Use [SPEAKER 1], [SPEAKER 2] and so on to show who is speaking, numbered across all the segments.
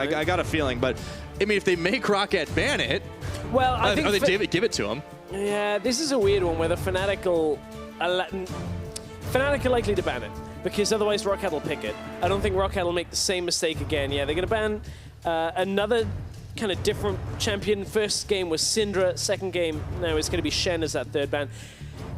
[SPEAKER 1] I got a feeling, but I mean, if they make ROCCAT ban it,
[SPEAKER 2] well, I think
[SPEAKER 1] they give it to him.
[SPEAKER 2] Yeah, this is a weird one where the Fnatic are likely to ban it because otherwise ROCCAT will pick it. I don't think ROCCAT will make the same mistake again. Yeah, they're going to ban another kind of different champion. First game was Syndra, second game now it's going to be Shen as that third ban.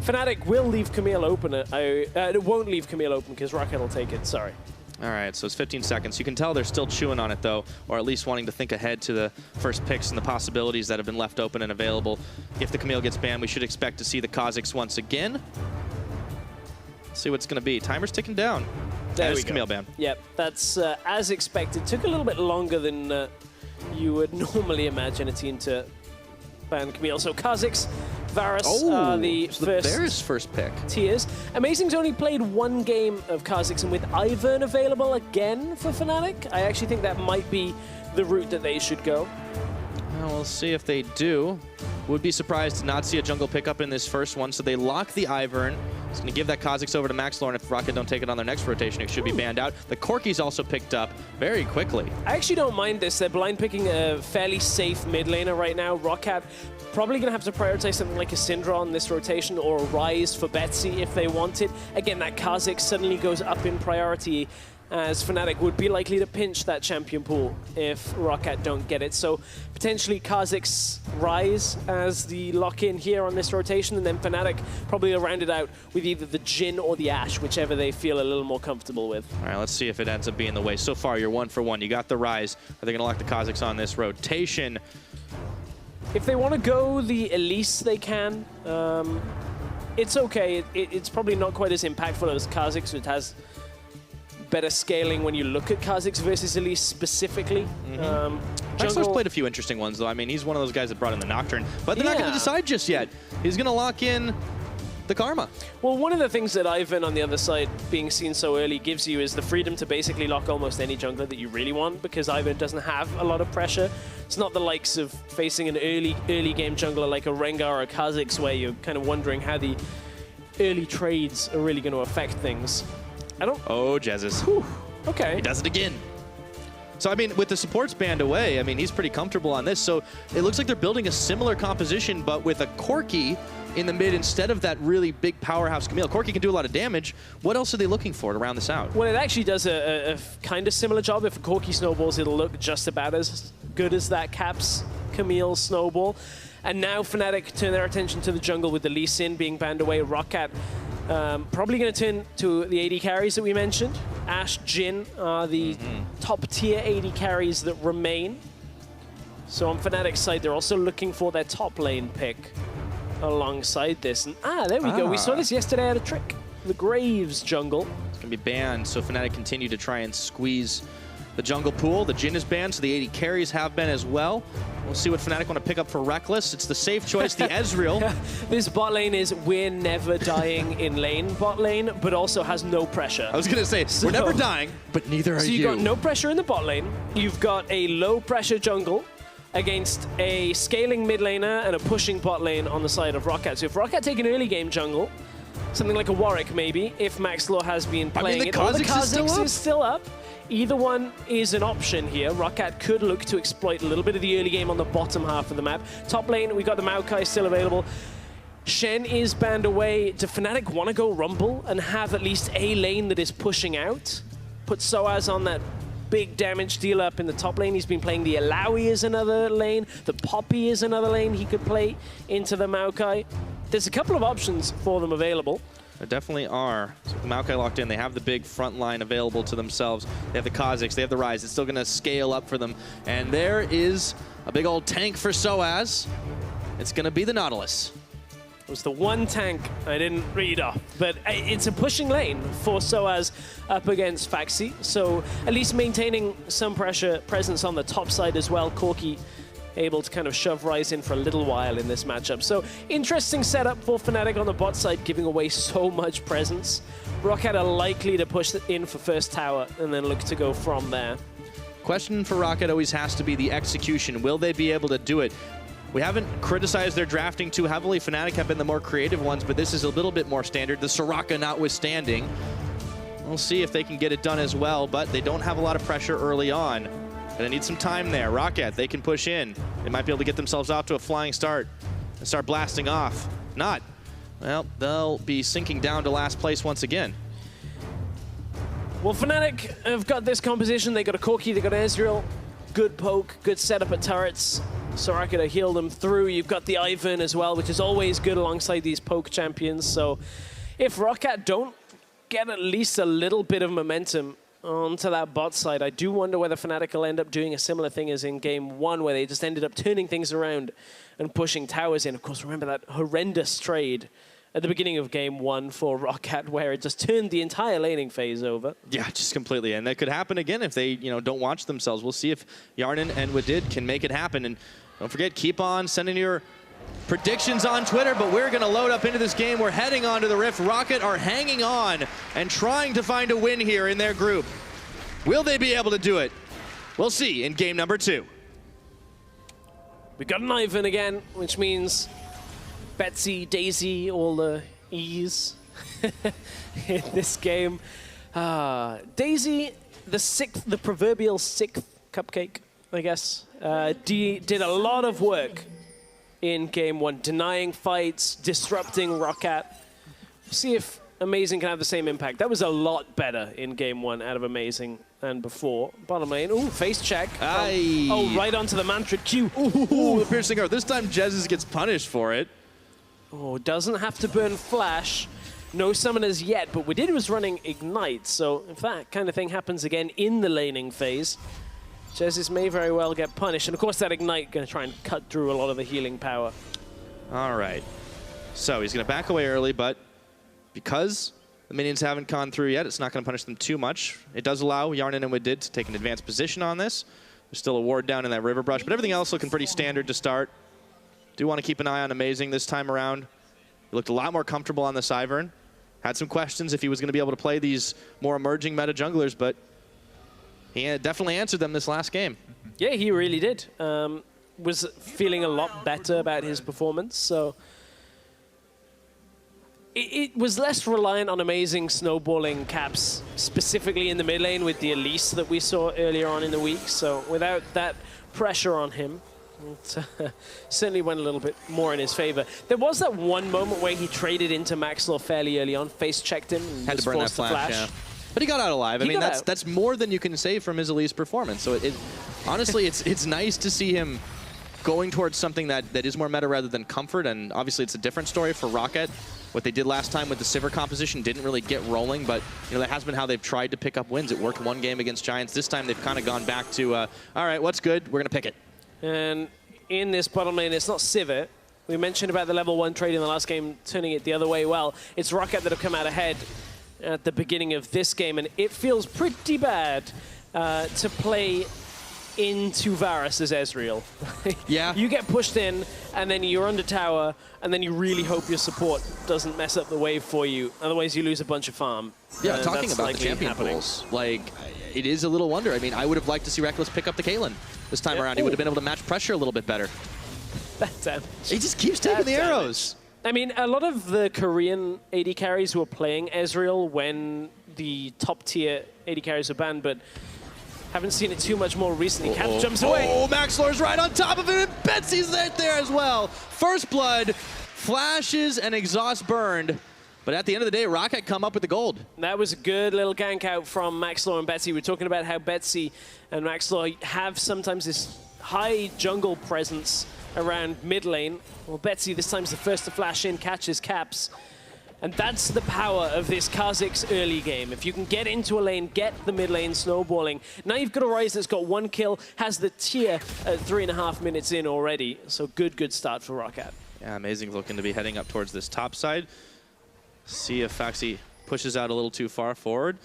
[SPEAKER 2] Fnatic will leave Camille open. It won't leave Camille open because ROCCAT will take it, sorry.
[SPEAKER 1] All right, so it's 15 seconds. You can tell they're still chewing on it, though, or at least wanting to think ahead to the first picks and the possibilities that have been left open and available. If the Camille gets banned, we should expect to see the Kha'Zix once again. Let's see what it's going to be. Timer's ticking down.
[SPEAKER 2] There we go.
[SPEAKER 1] Camille ban.
[SPEAKER 2] Yep, that's as expected. Took a little bit longer than you would normally imagine a team to ban Camille. So Kha'Zix, Varus are the first
[SPEAKER 1] pick.
[SPEAKER 2] Tiers. Amazing's only played one game of Kha'Zix, and with Ivern available again for Fnatic, I actually think that might be the route that they should go.
[SPEAKER 1] Well, we'll see if they do. Would be surprised to not see a jungle pickup in this first one, so they lock the Ivern. It's going to give that Kha'Zix over to Maxlore, and if ROCCAT don't take it on their next rotation, it should be banned out. The Corki's also picked up very quickly.
[SPEAKER 2] I actually don't mind this. They're blind picking a fairly safe mid laner right now. ROCCAT probably going to have to prioritize something like a Syndra on this rotation or a Ryze for Betsy if they want it. Again, that Kha'Zix suddenly goes up in priority, as Fnatic would be likely to pinch that champion pool if ROCCAT don't get it. So potentially Kha'Zix, Ryze as the lock-in here on this rotation, and then Fnatic probably will round it out with either the Jhin or the Ashe, whichever they feel a little more comfortable with.
[SPEAKER 1] All right, let's see if it ends up being the way. So far, you're 1 for 1. You got the Ryze. Are they going to lock the Kha'Zix on this rotation?
[SPEAKER 2] If they want to go the Elise, they can. It's okay. It's probably not quite as impactful as Kha'Zix, so it has better scaling when you look at Kha'Zix versus Elise specifically.
[SPEAKER 1] Maxlore's played a few interesting ones, though. I mean, he's one of those guys that brought in the Nocturne, but they're not going to decide just yet. He's going to lock in the Karma.
[SPEAKER 2] Well, one of the things that Ivern on the other side being seen so early gives you is the freedom to basically lock almost any jungler that you really want, because Ivern doesn't have a lot of pressure. It's not the likes of facing an early game jungler like a Rengar or a Kha'Zix where you're kind of wondering how the early trades are really going to affect things.
[SPEAKER 1] Oh, Jesiz.
[SPEAKER 2] Whew. Okay.
[SPEAKER 1] He does it again. So, I mean, with the supports banned away, I mean, he's pretty comfortable on this. So it looks like they're building a similar composition, but with a Corki in the mid instead of that really big powerhouse Camille. Corki can do a lot of damage. What else are they looking for to round this out?
[SPEAKER 2] Well, it actually does a kind of similar job. If a Corki snowballs, it'll look just about as good as that Caps Camille snowball. And now Fnatic turn their attention to the jungle with the Lee Sin being banned away. ROCCAT probably going to turn to the AD carries that we mentioned. Ashe, Jhin are the top tier AD carries that remain. So on Fnatic's side, they're also looking for their top lane pick alongside this. And there we go. We saw this yesterday at a trick. The Graves jungle.
[SPEAKER 1] It's going to be banned, so Fnatic continue to try and squeeze the jungle pool. The Jhin is banned, so the AD carries have been as well. We'll see what Fnatic want to pick up for Rekkles. It's the safe choice, the Ezreal.
[SPEAKER 2] This bot lane is we're never dying in lane bot lane, but also has no pressure.
[SPEAKER 1] I was going to say, we're never dying, but neither are you.
[SPEAKER 2] So you've got no pressure in the bot lane. You've got a low pressure jungle against a scaling mid laner and a pushing bot lane on the side of ROCCAT. So if ROCCAT take an early game jungle, something like a Warwick maybe, if Maxlore has been playing it, or the Kha'Zix is still up. Either one is an option here. ROCCAT could look to exploit a little bit of the early game on the bottom half of the map. Top lane, we've got the Maokai still available. Shen is banned away. Do Fnatic want to go Rumble and have at least a lane that is pushing out? Put sOAZ on that big damage dealer up in the top lane. He's been playing the Alawi as another lane. The Poppy is another lane he could play into the Maokai. There's a couple of options for them available.
[SPEAKER 1] There definitely are. So the Maokai locked in. They have the big front line available to themselves. They have the Kha'Zix. They have the Ryze. It's still going to scale up for them. And there is a big old tank for sOAZ. It's going to be the Nautilus.
[SPEAKER 2] It was the one tank I didn't read off, but it's a pushing lane for sOAZ up against Phaxi. So at least maintaining some presence on the top side as well. Corki able to kind of shove Ryze in for a little while in this matchup. So interesting setup for Fnatic on the bot side, giving away so much presence. ROCCAT are likely to push in for first tower and then look to go from there.
[SPEAKER 1] Question for ROCCAT always has to be the execution. Will they be able to do it? We haven't criticized their drafting too heavily. Fnatic have been the more creative ones, but this is a little bit more standard. The Soraka notwithstanding. We'll see if they can get it done as well, but they don't have a lot of pressure early on. Gonna need some time there. ROCCAT, they can push in. They might be able to get themselves off to a flying start and start blasting off. Not. Well, they'll be sinking down to last place once again.
[SPEAKER 2] Well, Fnatic have got this composition. They got a Corki, they got Ezreal. Good poke, good setup at turrets. Soraka to heal them through. You've got the Ivern as well, which is always good alongside these poke champions. So if ROCCAT don't get at least a little bit of momentum onto that bot side, I do wonder whether Fnatic will end up doing a similar thing as in game 1, where they just ended up turning things around and pushing towers in. Of course, remember that horrendous trade at the beginning of game 1 for ROCCAT, where it just turned the entire laning phase over.
[SPEAKER 1] Yeah, just completely. And that could happen again if they, don't watch themselves. We'll see if Hjarnan and Wadid can make it happen. And don't forget, keep on sending your predictions on Twitter, but we're going to load up into this game. We're heading on to the Rift. ROCCAT are hanging on and trying to find a win here in their group. Will they be able to do it? We'll see in game number 2.
[SPEAKER 2] We got an Ivern again, which means Betsy, Daisy, all the E's in this game. Daisy, the proverbial 6th cupcake, I guess, did a lot of work in game 1, denying fights, disrupting ROCCAT. See if Amazing can have the same impact. That was a lot better in game 1 out of Amazing than before. Bottom lane, ooh, face check. Oh, right onto the Mantra Q.
[SPEAKER 1] Ooh, the piercing arrow. This time Jesiz gets punished for it.
[SPEAKER 2] Oh, doesn't have to burn Flash. No summoners yet, but Wadid was running Ignite, so if that kind of thing happens again in the laning phase, Jesiz may very well get punished. And of course that Ignite going to try and cut through a lot of the healing power.
[SPEAKER 1] All right. So he's going to back away early, but because the minions haven't gone through yet, it's not going to punish them too much. It does allow Hjarnan and Wadid to take an advanced position on this. There's still a ward down in that river brush, but everything else looking pretty standard to start. Do want to keep an eye on Amazing this time around. He looked a lot more comfortable on this Ivern. Had some questions if he was going to be able to play these more emerging meta junglers, but he definitely answered them this last game.
[SPEAKER 2] Yeah, he really did. Was feeling a lot better about his performance, so it was less reliant on Amazing snowballing caps, specifically in the mid lane with the Elise that we saw earlier on in the week. So without that pressure on him, it certainly went a little bit more in his favor. There was that one moment where he traded into Maxlore fairly early on, face-checked him, and
[SPEAKER 1] had to burn that flash. Yeah. But he got out alive. I mean, that's more than you can say from his Elise performance. So honestly, it's nice to see him going towards something that is more meta rather than comfort. And obviously, it's a different story for ROCCAT. What they did last time with the Sivir composition didn't really get rolling, but that has been how they've tried to pick up wins. It worked one game against Giants. This time, they've kind of gone back to, all right, what's good? We're going to pick it.
[SPEAKER 2] And in this bottom lane, it's not Sivir. We mentioned about the level 1 trade in the last game, turning it the other way. Well, it's ROCCAT that have come out ahead at the beginning of this game, and it feels pretty bad to play into Varus as Ezreal.
[SPEAKER 1] Yeah.
[SPEAKER 2] You get pushed in, and then you're under tower, and then you really hope your support doesn't mess up the wave for you. Otherwise, you lose a bunch of farm.
[SPEAKER 1] Yeah, talking about the champion pools, it is a little wonder. I mean, I would have liked to see Rekkles pick up the Caitlyn this time around. He would have been able to match pressure a little bit better.
[SPEAKER 2] That damage.
[SPEAKER 1] He just keeps taking the arrows.
[SPEAKER 2] I mean, a lot of the Korean AD carries were playing Ezreal when the top tier AD carries were banned, but haven't seen it too much more recently. Cap jumps away.
[SPEAKER 1] Oh, Maxlore's right on top of him, and Betsy's right there as well. First blood, flashes, and exhaust burned. But at the end of the day, ROCCAT come up with the gold.
[SPEAKER 2] That was a good little gank out from Maxlore and Betsy. We're talking about how Betsy and Maxlore have sometimes this high jungle presence around mid lane. Well, Betsy this time's the first to flash in, catches caps. And that's the power of this Kha'Zix early game. If you can get into a lane, get the mid lane snowballing. Now you've got a Ryze that's got 1 kill, has the tier at 3.5 minutes in already. So good start for ROCCAT.
[SPEAKER 1] Yeah, Amazing looking to be heading up towards this top side. See if Phaxi pushes out a little too far forward.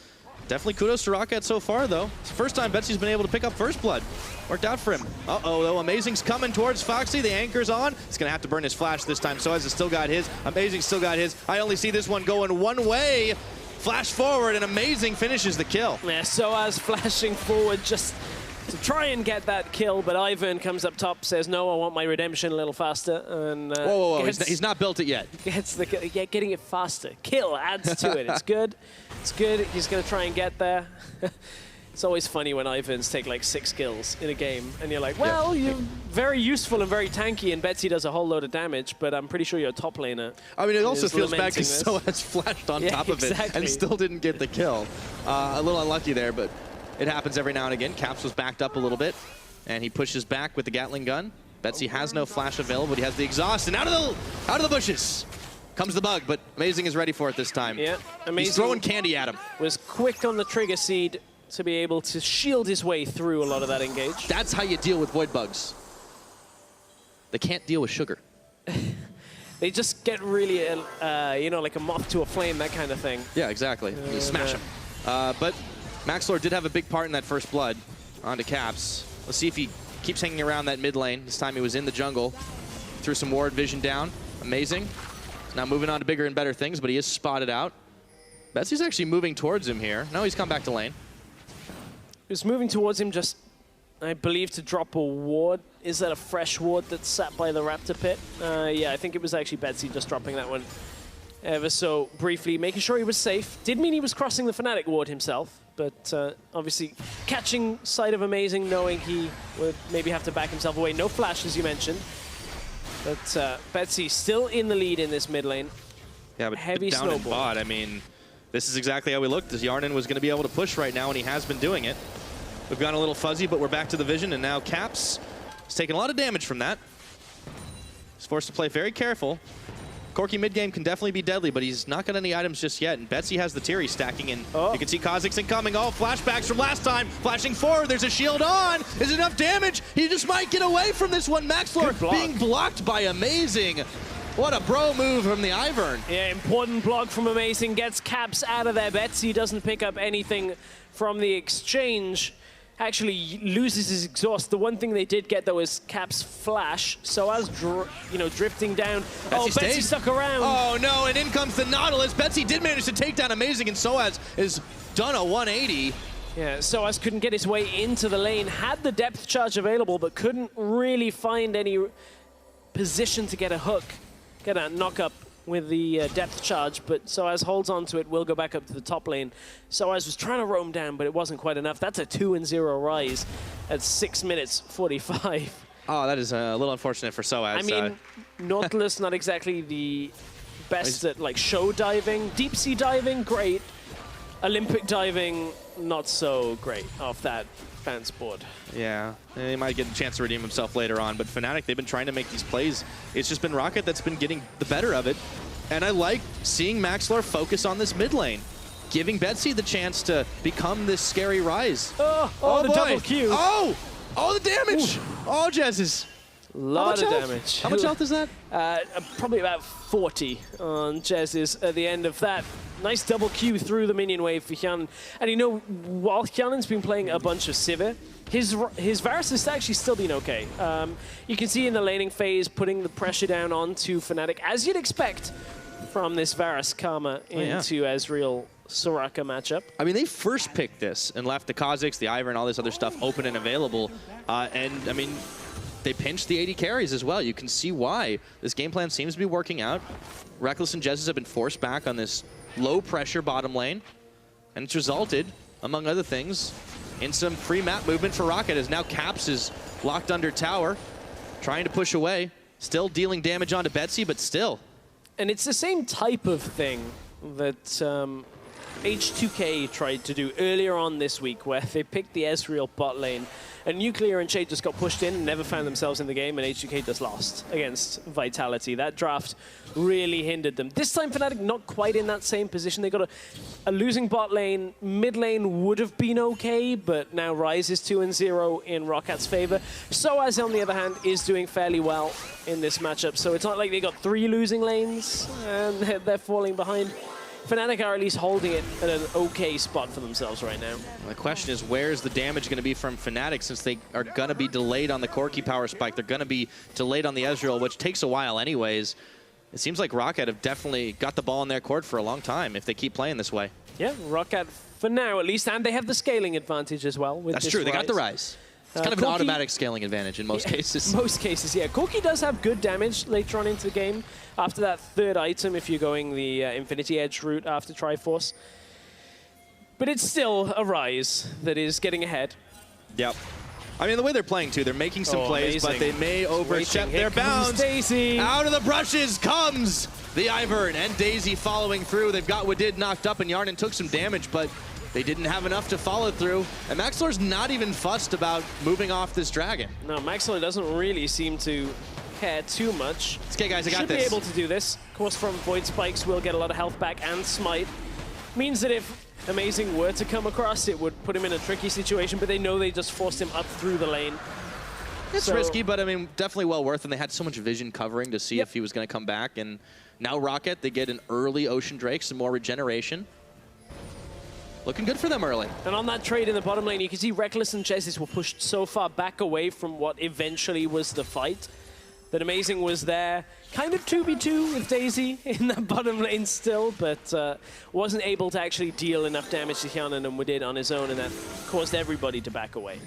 [SPEAKER 1] Definitely kudos to ROCCAT so far, though. It's the first time Betsy's been able to pick up first blood. Worked out for him. Uh-oh, though. Amazing's coming towards Phaxi. The anchor's on. He's going to have to burn his flash this time. sOAZ has still got his. Amazing still got his. I only see this one going one way. Flash forward, and Amazing finishes the kill.
[SPEAKER 2] Yeah, sOAZ flashing forward just to try and get that kill, but Ivern comes up top, says, no, I want my redemption a little faster. And
[SPEAKER 1] whoa. He's not built it yet.
[SPEAKER 2] Gets the getting it faster. Kill adds to it. It's good. It's good. He's going to try and get there. It's always funny when Iverns take like 6 kills in a game, and you're like, well, you're very useful and very tanky, and Betsy does a whole load of damage, but I'm pretty sure you're a top laner.
[SPEAKER 1] I mean, it also feels bad because sOAZ flashed on top of it and still didn't get the kill. A little unlucky there, but it happens every now and again. Caps was backed up a little bit, and he pushes back with the Gatling gun. Betsy has no flash available, but he has the exhaust, and out of the bushes comes the bug, but Amazing is ready for it this time.
[SPEAKER 2] Yeah, Amazing.
[SPEAKER 1] He's throwing candy at him.
[SPEAKER 2] Was quick on the trigger seed to be able to shield his way through a lot of that engage.
[SPEAKER 1] That's how you deal with void bugs. They can't deal with sugar.
[SPEAKER 2] They just get really, you know, like a moth to a flame, that kind of thing.
[SPEAKER 1] Yeah, exactly. You smash them. But Maxlore did have a big part in that first blood onto Caps. Let's see if he keeps hanging around that mid lane. This time he was in the jungle. Threw some ward vision down. Amazing. Now moving on to bigger and better things, but he is spotted out. Betsy's actually moving towards him here. No, he's come back to lane.
[SPEAKER 2] He was moving towards him just, I believe, to drop a ward. Is that a fresh ward that's sat by the Raptor pit? Yeah, I think it was actually Betsy just dropping that one ever so briefly, making sure he was safe. Did mean he was crossing the Fnatic ward himself, but obviously catching sight of Amazing, knowing he would maybe have to back himself away. No flash, as you mentioned. But Betsy still in the lead in this mid lane.
[SPEAKER 1] Yeah, but
[SPEAKER 2] heavy
[SPEAKER 1] down in bot, I mean, this is exactly how we looked. This Hjarnan was going to be able to push right now, and he has been doing it. We've gone a little fuzzy, but we're back to the vision, and now Caps is taking a lot of damage from that. He's forced to play very careful. Corki mid-game can definitely be deadly, but he's not got any items just yet, and Betsy has the Tiri stacking in. You can see Kha'Zix incoming. Oh, flashbacks from last time. Flashing forward, there's a shield on. Is it enough damage? He just might get away from this one. Maxlore being blocked by Amazing. What a bro move from the Ivern.
[SPEAKER 2] Yeah, important block from Amazing. Gets Caps out of there. Betsy doesn't pick up anything from the exchange. Actually loses his exhaust. The one thing they did get, though, is Caps flash. sOAZ, drifting down. Betsy stuck around.
[SPEAKER 1] Oh, no, and in comes the Nautilus. Betsy did manage to take down Amazing, and sOAZ has done a 180.
[SPEAKER 2] Yeah, sOAZ couldn't get his way into the lane. Had the depth charge available, but couldn't really find any position to get a hook. Get a knock up with the depth charge, but sOAZ holds on to it, will go back up to the top lane. sOAZ was trying to roam down, but it wasn't quite enough. That's a 2-0 Ryze at 6 minutes 45.
[SPEAKER 1] Oh, that is a little unfortunate for sOAZ.
[SPEAKER 2] I mean, Nautilus not exactly the best at like show diving. Deep sea diving, great. Olympic diving, not so great off that fans board.
[SPEAKER 1] Yeah, he might get a chance to redeem himself later on, but Fnatic, they've been trying to make these plays. It's just been ROCCAT that's been getting the better of it, and I like seeing Maxlore focus on this mid lane, giving Betsy the chance to become this scary Ryze.
[SPEAKER 2] Oh, the double Q.
[SPEAKER 1] Oh, the damage. Ooh. Oh, Jesiz.
[SPEAKER 2] A lot of damage.
[SPEAKER 1] How much health is that?
[SPEAKER 2] Probably about 40 on Jesiz at the end of that. Nice double Q through the minion wave for Hjarnan. And you know, while Hjarnan's been playing a bunch of Sivir, his Varus has actually still been okay. You can see in the laning phase, putting the pressure down onto Fnatic, as you'd expect from this Varus Karma into Ezreal Soraka matchup.
[SPEAKER 1] I mean, they first picked this and left the Kha'Zix, the Ivern, all this other stuff open and available. And I mean, they pinched the AD carries as well. You can see why. This game plan seems to be working out. Rekkles and Jesiz have been forced back on this low-pressure bottom lane, and it's resulted, among other things, in some free map movement for ROCCAT, as now Caps is locked under tower, trying to push away, still dealing damage onto Betsy, but still.
[SPEAKER 2] And it's the same type of thing that H2K tried to do earlier on this week, where they picked the Ezreal bot lane, and Nuclear and Shade just got pushed in and never found themselves in the game, and H2K just lost against Vitality. That draft really hindered them. This time, Fnatic not quite in that same position. They got a losing bot lane. Mid lane would have been okay, but now Ryze is 2-0 in ROCCAT's favor. sOAZ, on the other hand, is doing fairly well in this matchup, so it's not like they got 3 losing lanes and they're falling behind. Fnatic are at least holding it at an okay spot for themselves right now.
[SPEAKER 1] The question is, where's the damage going to be from Fnatic, since they are going to be delayed on the Corki power spike. They're going to be delayed on the Ezreal, which takes a while anyways. It seems like ROCCAT have definitely got the ball in their court for a long time if they keep playing this way.
[SPEAKER 2] Yeah, ROCCAT for now at least, and they have the scaling advantage as well. With
[SPEAKER 1] That's true, they got the Ryze. It's kind of an automatic scaling advantage in most cases.
[SPEAKER 2] Most cases, yeah. Corki does have good damage later on into the game. After that third item, if you're going the Infinity Edge route after Triforce. But it's still a Ryze that is getting ahead.
[SPEAKER 1] Yep. I mean, the way they're playing, too, they're making some plays,
[SPEAKER 2] amazing.
[SPEAKER 1] but they may overstep their bounds.
[SPEAKER 2] Daisy.
[SPEAKER 1] Out of the brushes comes the Ivern, and Daisy following through. They've got Wadid knocked up, and Hjarnan took some damage, but they didn't have enough to follow through. And Maxlore's not even fussed about moving off this dragon.
[SPEAKER 2] No, Maxlore doesn't really seem to care too much.
[SPEAKER 1] It's okay, guys, I got
[SPEAKER 2] Should
[SPEAKER 1] this.
[SPEAKER 2] be able to do this. Of course, from Void Spikes, will get a lot of health back and Smite. Means that if Amazing were to come across, it would put him in a tricky situation, but they know they just forced him up through the lane.
[SPEAKER 1] It's risky, but I mean, definitely well worth, and they had so much vision covering to see if he was going to come back. And now ROCCAT, they get an early Ocean Drake, some more regeneration. Looking good for them early.
[SPEAKER 2] And on that trade in the bottom lane, you can see Rekkles and Jesiz were pushed so far back away from what eventually was the fight that Amazing was there, kind of 2v2 with Daisy in that bottom lane still, but wasn't able to actually deal enough damage to Hjarnan and Wadid on his own, and that caused everybody to back away.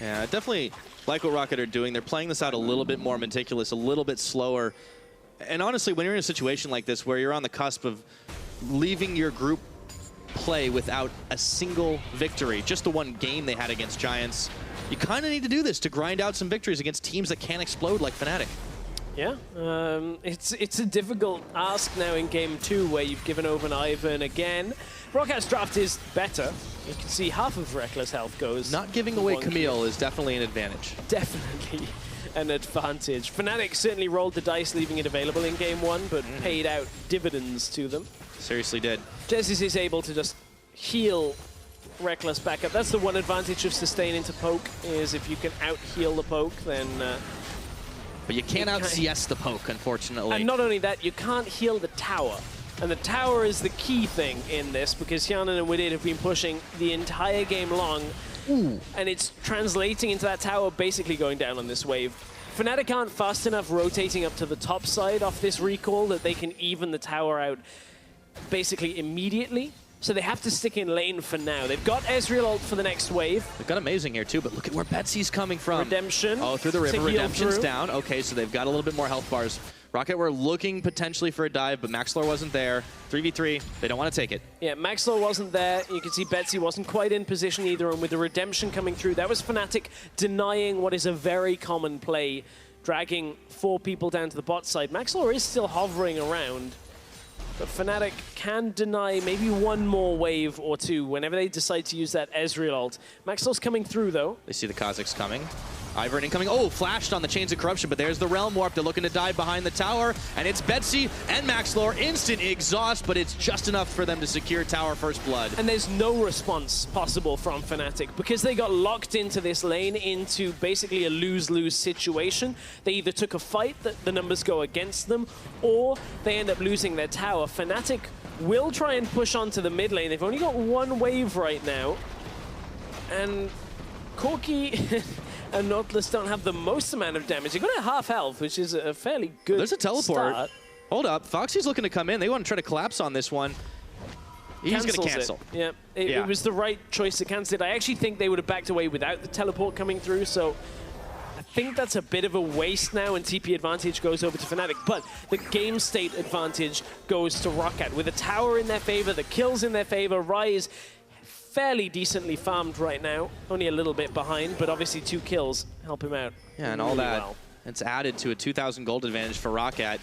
[SPEAKER 1] Yeah, definitely like what ROCCAT are doing. They're playing this out a little bit more meticulous, a little bit slower. And honestly, when you're in a situation like this where you're on the cusp of leaving your group play without a single victory, just the one game they had against Giants, you kind of need to do this to grind out some victories against teams that can't explode like Fnatic.
[SPEAKER 2] Yeah, it's a difficult ask now in game 2 where you've given over an Ivern again. ROCCAT's draft is better. You can see half of Rekkles' health goes.
[SPEAKER 1] Not giving away Camille is definitely an advantage.
[SPEAKER 2] Definitely an advantage. Fnatic certainly rolled the dice leaving it available in game 1, but paid out dividends to them.
[SPEAKER 1] Seriously did.
[SPEAKER 2] Jesiz is able to just heal Rekkles back up. That's the one advantage of sustain into poke, is if you can out-heal the poke, then...
[SPEAKER 1] but you can't out-CS the poke, unfortunately.
[SPEAKER 2] And not only that, you can't heal the tower. And the tower is the key thing in this, because Hjarnan and Wadid have been pushing the entire game long.
[SPEAKER 1] Ooh.
[SPEAKER 2] And it's translating into that tower basically going down on this wave. Fnatic aren't fast enough rotating up to the top side off this recall that they can even the tower out basically immediately. So they have to stick in lane for now. They've got Ezreal ult for the next wave.
[SPEAKER 1] They've got Amazing here too, but look at where Betsy's coming from.
[SPEAKER 2] Redemption.
[SPEAKER 1] Oh, through the river. Redemption's down. Okay, so they've got a little bit more health bars. ROCCAT were looking potentially for a dive, but Maxlore wasn't there. 3v3, they don't want to take it.
[SPEAKER 2] Yeah, Maxlore wasn't there. You can see Betsy wasn't quite in position either, and with the redemption coming through, that was Fnatic denying what is a very common play, dragging 4 people down to the bot side. Maxlore is still hovering around, but Fnatic can deny maybe one more wave or two whenever they decide to use that Ezreal ult. Maxlore's coming through, though.
[SPEAKER 1] They see the Kha'Zix coming. Ivern incoming. Oh, flashed on the Chains of Corruption, but there's the Realm Warp. They're looking to dive behind the tower, and it's Betsy and Maxlore. Instant exhaust, but it's just enough for them to secure tower first blood.
[SPEAKER 2] And there's no response possible from Fnatic because they got locked into this lane into basically a lose-lose situation. They either took a fight that the numbers go against them, or they end up losing their tower. Fnatic will try and push onto the mid lane. They've only got one wave right now, and Corki and Nautilus don't have the most amount of damage. They've got a half health, which is a fairly good
[SPEAKER 1] There's a teleport.
[SPEAKER 2] start.
[SPEAKER 1] Hold up. Phaxi's looking to come in. They want to try to collapse on this one. He's going to cancel.
[SPEAKER 2] Yeah, it was the right choice to cancel it. I actually think they would have backed away without the teleport coming through, so I think that's a bit of a waste now, and TP advantage goes over to Fnatic. But the game state advantage goes to ROCCAT. With a tower in their favor, the kills in their favor, Ryze fairly decently farmed right now. Only a little bit behind, but obviously 2 kills help him out.
[SPEAKER 1] Yeah, and all that, it's added to a 2,000 gold advantage for ROCCAT.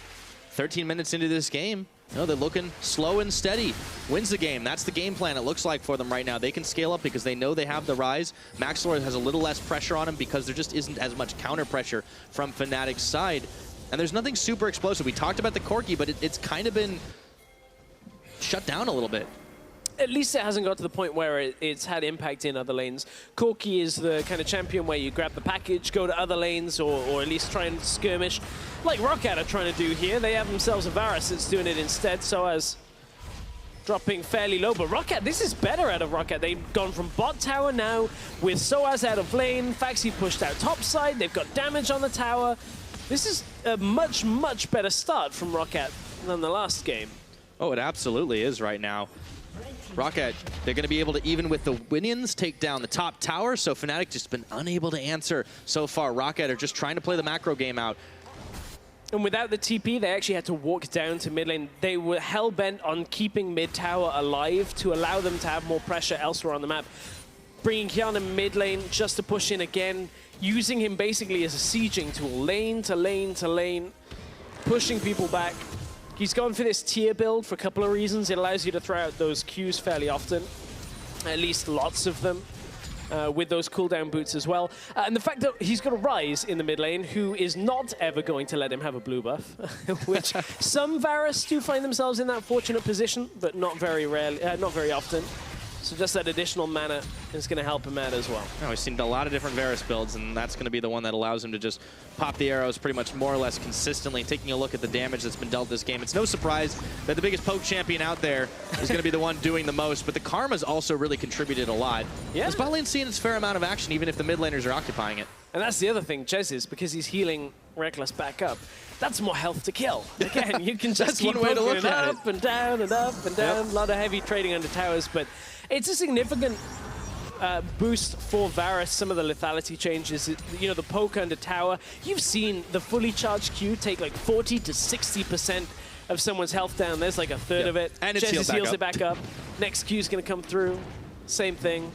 [SPEAKER 1] 13 minutes into this game, no, they're looking slow and steady. Wins the game. That's the game plan, it looks like, for them right now. They can scale up because they know they have the Ryze. Maxlore has a little less pressure on him because there just isn't as much counter pressure from Fnatic's side. And there's nothing super explosive. We talked about the Corki, but it's kind of been shut down a little bit.
[SPEAKER 2] At least it hasn't got to the point where it's had impact in other lanes. Corki is the kind of champion where you grab the package, go to other lanes, or at least try and skirmish, like ROCCAT are trying to do here. They have themselves a Varus that's doing it instead, sOAZ dropping fairly low. But ROCCAT, this is better out of ROCCAT. They've gone from bot tower now with sOAZ out of lane, Phaxi pushed out top side, they've got damage on the tower. This is a much, much better start from ROCCAT than the last game.
[SPEAKER 1] Oh, it absolutely is right now. ROCCAT, they're going to be able to, even with the win-ins, take down the top tower, so Fnatic just been unable to answer so far. ROCCAT are just trying to play the macro game out.
[SPEAKER 2] And without the TP, they actually had to walk down to mid lane. They were hell-bent on keeping mid tower alive to allow them to have more pressure elsewhere on the map. Bringing Hjarnan mid lane just to push in again, using him basically as a sieging tool, lane to lane to lane, pushing people back. He's gone for this tier build for a couple of reasons. It allows you to throw out those Qs fairly often, at least lots of them. With those cooldown boots as well. And the fact that he's got a Ryze in the mid lane who is not ever going to let him have a blue buff, which some Varus do find themselves in that fortunate position, but not very rarely, not very often. So just that additional mana is going to help him out as well.
[SPEAKER 1] Oh, we've seen a lot of different Varus builds, and that's going to be the one that allows him to just pop the arrows pretty much more or less consistently. Taking a look at the damage that's been dealt this game, it's no surprise that the biggest poke champion out there is going to be the one doing the most, but the Karma's also really contributed a lot.
[SPEAKER 2] Yeah.
[SPEAKER 1] This bot lane's seeing its fair amount of action, even if the mid laners are occupying it.
[SPEAKER 2] And that's the other thing, Jesiz, because he's healing Rekkles back up. That's more health to kill. Again, you can just keep
[SPEAKER 1] one way to look at
[SPEAKER 2] up and down and up and down. A lot of heavy trading under towers, but it's a significant boost for Varus. Some of the lethality changes, you know, the poke under tower. You've seen the fully charged Q take like 40 to 60% of someone's health down. There's like a third of it.
[SPEAKER 1] And it's
[SPEAKER 2] Jesiz heals it back up. Next Q's gonna come through. Same thing.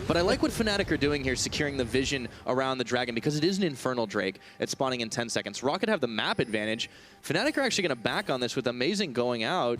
[SPEAKER 1] But I like what Fnatic are doing here, securing the vision around the dragon, because it is an Infernal Drake. It's spawning in 10 seconds. ROCCAT have the map advantage. Fnatic are actually going to back on this with Amazing going out.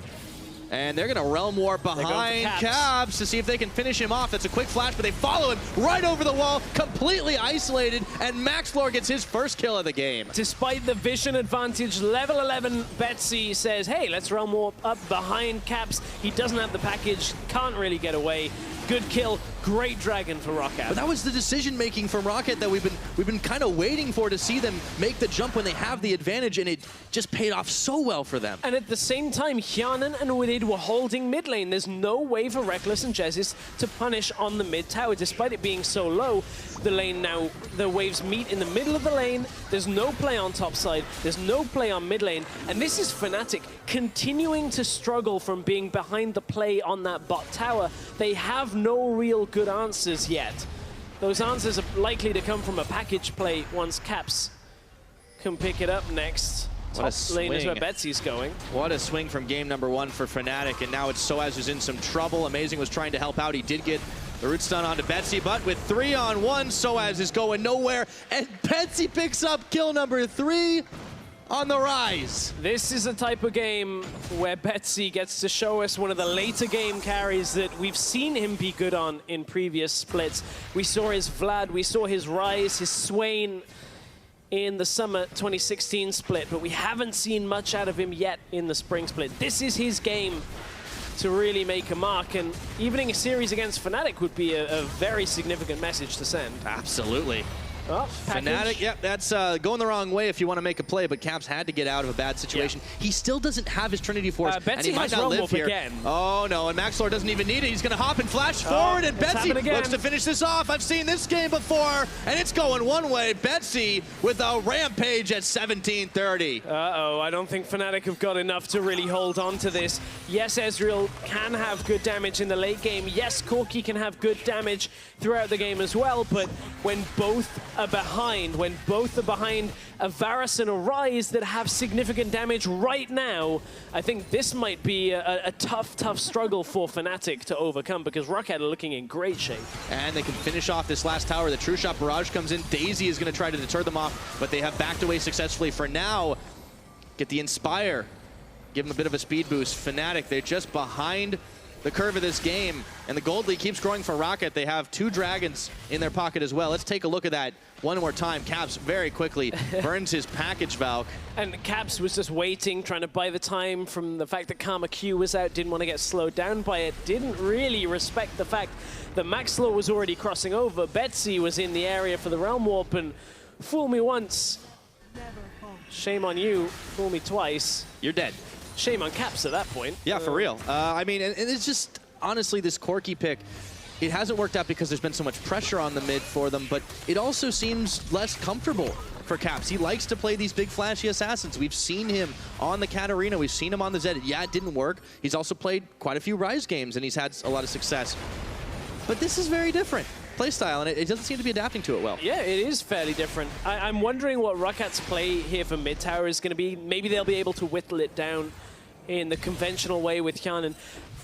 [SPEAKER 1] And they're going to Realm War behind Caps to see if they can finish him off. That's a quick flash, but they follow him right over the wall, completely isolated, and Maxlore gets his first kill of the game.
[SPEAKER 2] Despite the vision advantage, level 11 Betsy says, hey, let's Realm War up behind Caps. He doesn't have the package, can't really get away. Good kill, great dragon for ROCCAT.
[SPEAKER 1] But that was the decision-making from ROCCAT that we've been kind of waiting for, to see them make the jump when they have the advantage, and it just paid off so well for them.
[SPEAKER 2] And at the same time, Hjarnan and Wadid were holding mid lane. There's no way for Rekkles and Jesiz to punish on the mid tower. Despite it being so low, the lane now, the waves meet in the middle of the lane. There's no play on top side. There's no play on mid lane. And this is Fnatic continuing to struggle from being behind the play on that bot tower. They have no real good answers yet. Those answers are likely to come from a package play once Caps can pick it up next. Top lane is where Betsy's going.
[SPEAKER 1] What a swing from game number one for Fnatic, and now it's sOAZ who's in some trouble. Amazing was trying to help out. He did get the root stun onto Betsy, but with 3-on-1, sOAZ is going nowhere, and Betsy picks up kill number 3 on the Ryze.
[SPEAKER 2] This is a type of game where Betsy gets to show us one of the later game carries that we've seen him be good on in previous splits. We saw his Vlad, we saw his Ryze, his Swain in the summer 2016 split, but we haven't seen much out of him yet in the spring split. This is his game to really make a mark, and evening a series against Fnatic would be a very significant message to send.
[SPEAKER 1] Absolutely.
[SPEAKER 2] Oh,
[SPEAKER 1] Fnatic, yep, that's going the wrong way if you want to make a play, but Caps had to get out of a bad situation. Yeah. He still doesn't have his Trinity Force, and he might not live here.
[SPEAKER 2] Again.
[SPEAKER 1] Oh no, and Maxlore doesn't even need it. He's going to hop and flash forward, and Betsy looks to finish this off. I've seen this game before, and it's going one way. Betsy with a rampage at 17:30.
[SPEAKER 2] Uh-oh, I don't think Fnatic have got enough to really hold on to this. Yes, Ezreal can have good damage in the late game. Yes, Corki can have good damage throughout the game as well, but when both are behind, a Varus and a Ryze that have significant damage right now, I think this might be a tough struggle for Fnatic to overcome, because ROCCAT are looking in great shape.
[SPEAKER 1] And they can finish off this last tower. The True Shot Barrage comes in. Daisy is going to try to deter them off, but they have backed away successfully for now. Get the Inspire. Give them a bit of a speed boost. Fnatic, they're just behind the curve of this game, and the gold lead keeps growing for ROCCAT. They have 2 dragons in their pocket as well. Let's take a look at that one more time. Caps very quickly burns his package Valk.
[SPEAKER 2] And Caps was just waiting, trying to buy the time from the fact that Karma Q was out, didn't want to get slowed down by it, didn't really respect the fact that Maxlore was already crossing over. Betsy was in the area for the Realm Warp, and fool me once, shame on you, fool me twice.
[SPEAKER 1] You're dead.
[SPEAKER 2] Shame on Caps at that point.
[SPEAKER 1] Yeah, for real. I mean, and it's just, honestly, this Corki pick, it hasn't worked out because there's been so much pressure on the mid for them, but it also seems less comfortable for Caps. He likes to play these big flashy assassins. We've seen him on the Cat Arena. We've seen him on the Zed. Yeah, it didn't work. He's also played quite a few Ryze games, and he's had a lot of success. But this is very different. playstyle, and it doesn't seem to be adapting to it well.
[SPEAKER 2] Yeah, it is fairly different. I'm wondering what ROCCAT's play here for mid tower is going to be. Maybe they'll be able to whittle it down in the conventional way with Hjarnan.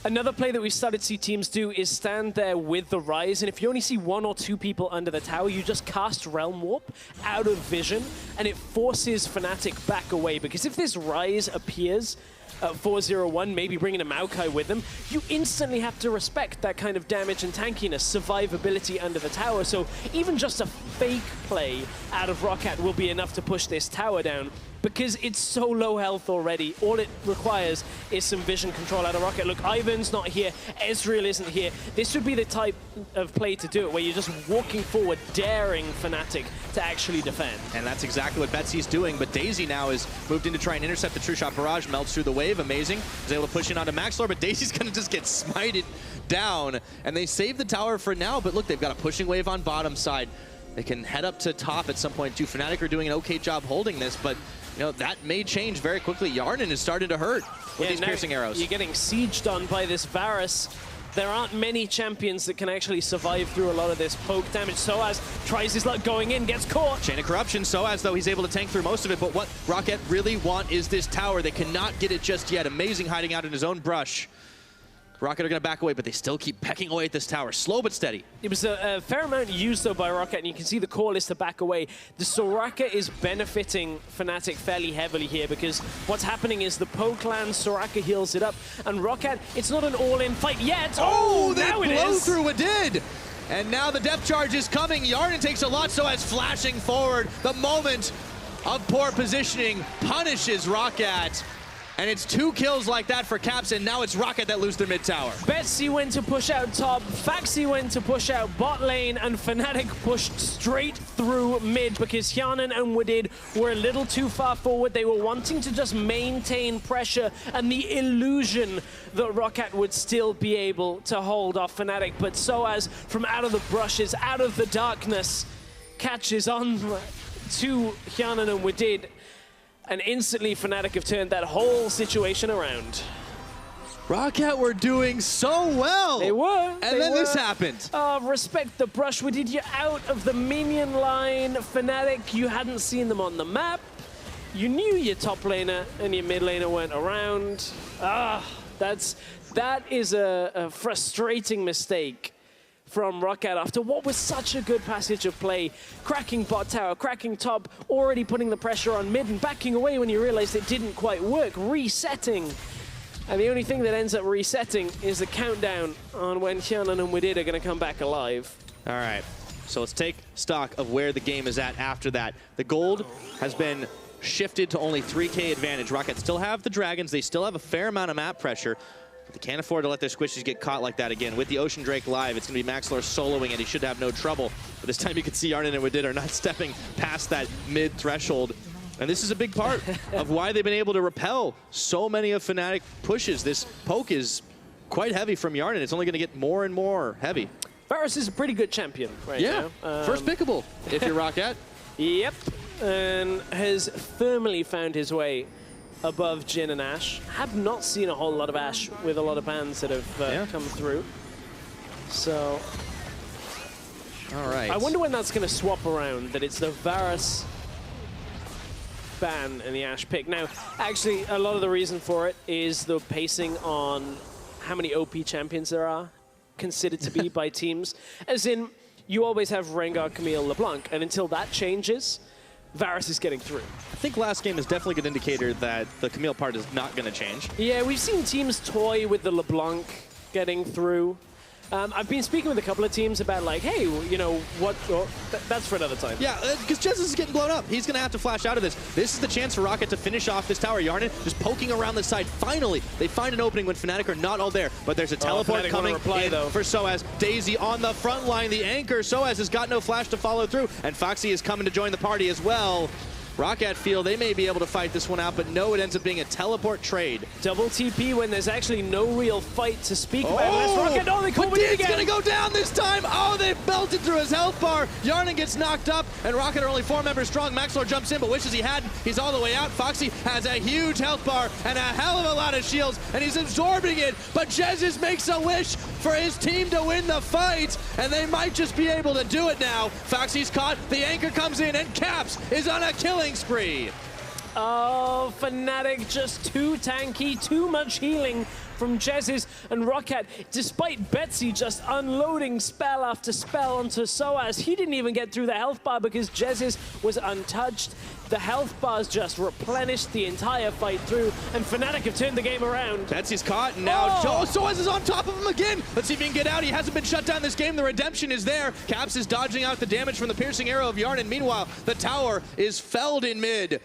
[SPEAKER 2] Another play that we've started to see teams do is stand there with the Ryze, and if you only see 1 or 2 people under the tower, you just cast Realm Warp out of vision, and it forces Fnatic back away. Because if this Ryze appears at 4-0-1, maybe bringing a Maokai with them, you instantly have to respect that kind of damage and tankiness, survivability under the tower. So even just a fake play out of ROCCAT will be enough to push this tower down, because it's so low health already. All it requires is some vision control out of ROCCAT. Look, Ivern's not here, Ezreal isn't here. This would be the type of play to do it, where you're just walking forward, daring Fnatic to actually defend.
[SPEAKER 1] And that's exactly what Betsy's doing, but Daisy now is moved in to try and intercept the True Shot Barrage, melts through the wave, amazing. Is able to push in onto Maxlore, but Daisy's gonna just get smited down, and they save the tower for now, but look, they've got a pushing wave on bottom side. They can head up to top at some point too. Fnatic are doing an okay job holding this, but you know, that may change very quickly. Hjarnan is starting to hurt with these piercing arrows.
[SPEAKER 2] You're getting sieged on by this Varus. There aren't many champions that can actually survive through a lot of this poke damage. sOAZ tries his luck going in, gets caught.
[SPEAKER 1] Chain of Corruption. sOAZ, though, he's able to tank through most of it, but what ROCCAT really want is this tower. They cannot get it just yet. Amazing hiding out in his own brush. ROCCAT are going to back away, but they still keep pecking away at this tower, slow but steady.
[SPEAKER 2] It was a fair amount used, though, by ROCCAT, and you can see the call is to back away. The Soraka is benefiting Fnatic fairly heavily here, because what's happening is the poke lands, Soraka heals it up, and ROCCAT, it's not an all-in fight yet.
[SPEAKER 1] Oh, they
[SPEAKER 2] now
[SPEAKER 1] blow through Wadid! And now the depth charge is coming. Hjarnan takes a lot, sOAZ flashing forward. The moment of poor positioning punishes ROCCAT. And it's 2 kills like that for Caps, and now it's ROCCAT that lose their mid tower.
[SPEAKER 2] Betsy went to push out top, Phaxi went to push out bot lane, and Fnatic pushed straight through mid because Hjarnan and Wadid were a little too far forward. They were wanting to just maintain pressure and the illusion that ROCCAT would still be able to hold off Fnatic. But sOAZ, from out of the brushes, out of the darkness, catches on to Hjarnan and Wadid. And instantly, Fnatic have turned that whole situation around.
[SPEAKER 1] ROCCAT were doing so well.
[SPEAKER 2] They were.
[SPEAKER 1] And then this happened.
[SPEAKER 2] Respect the brush. Wadid, you're out of the minion line. Fnatic, you hadn't seen them on the map. You knew your top laner and your mid laner weren't around. That is a frustrating mistake from ROCCAT after what was such a good passage of play. Cracking bot tower, cracking top, already putting the pressure on mid and backing away when you realized it didn't quite work, resetting. And the only thing that ends up resetting is the countdown on when Hjarnan and Wadid are going to come back alive.
[SPEAKER 1] All right, so let's take stock of where the game is at after that. The gold has been shifted to only 3K advantage. ROCCAT still have the dragons, they still have a fair amount of map pressure. They can't afford to let their squishies get caught like that again. With the Ocean Drake live, it's going to be Maxlore soloing it. He should have no trouble. But this time you can see Hjarnan and Wadid are not stepping past that mid-threshold. And this is a big part of why they've been able to repel so many of Fnatic pushes. This poke is quite heavy from Hjarnan. It's only going to get more and more heavy.
[SPEAKER 2] Varus is a pretty good champion right now.
[SPEAKER 1] First pickable if you're ROCCAT.
[SPEAKER 2] Yep, and has firmly found his way above Jhin and Ashe. Have not seen a whole lot of Ashe with a lot of bans that have come through. So,
[SPEAKER 1] all right.
[SPEAKER 2] I wonder when that's going to swap around, that it's the Varus ban and the Ashe pick. Now, actually, a lot of the reason for it is the pacing on how many OP champions there are considered to be by teams. As in, you always have Rengar, Camille, LeBlanc, and until that changes, Varus is getting through.
[SPEAKER 1] I think last game is definitely a good indicator that the Camille part is not going to change.
[SPEAKER 2] Yeah, we've seen teams toy with the LeBlanc getting through. I've been speaking with a couple of teams about like, hey, you know, what? Oh, that's for another time.
[SPEAKER 1] Yeah, because Jesiz is getting blown up. He's going to have to flash out of this. This is the chance for ROCCAT to finish off this tower. Hjarnan just poking around the side. Finally, they find an opening when Fnatic are not all there. But there's a teleport coming in for sOAZ. Daisy on the front line, the anchor. sOAZ has got no flash to follow through. And Phaxi is coming to join the party as well. ROCCAT feel they may be able to fight this one out, but no, it ends up being a teleport trade.
[SPEAKER 2] Double TP when there's actually no real fight to speak about. ROCCAT, oh, they caught Wadid again.
[SPEAKER 1] Gonna go down this time. Oh, they belted through his health bar. Hjarnan gets knocked up, and ROCCAT are only 4 members strong. Maxlore jumps in, but wishes he hadn't. He's all the way out. Phaxi has a huge health bar and a hell of a lot of shields, and he's absorbing it, but Jesiz makes a wish. for his team to win the fight, and they might just be able to do it now. Phaxi's caught, the anchor comes in, and Caps is on a killing spree.
[SPEAKER 2] Oh, Fnatic just too tanky, too much healing from Jesiz and ROCCAT. Despite Betsy just unloading spell after spell onto sOAZ, he didn't even get through the health bar because Jesiz was untouched. The health bars just replenished the entire fight through, and Fnatic have turned the game around.
[SPEAKER 1] Betsy's caught, and now sOAZ is on top of him again. Let's see if he can get out. He hasn't been shut down this game. The redemption is there. Caps is dodging out the damage from the piercing arrow of Hjarnan. Meanwhile, the tower is felled in mid.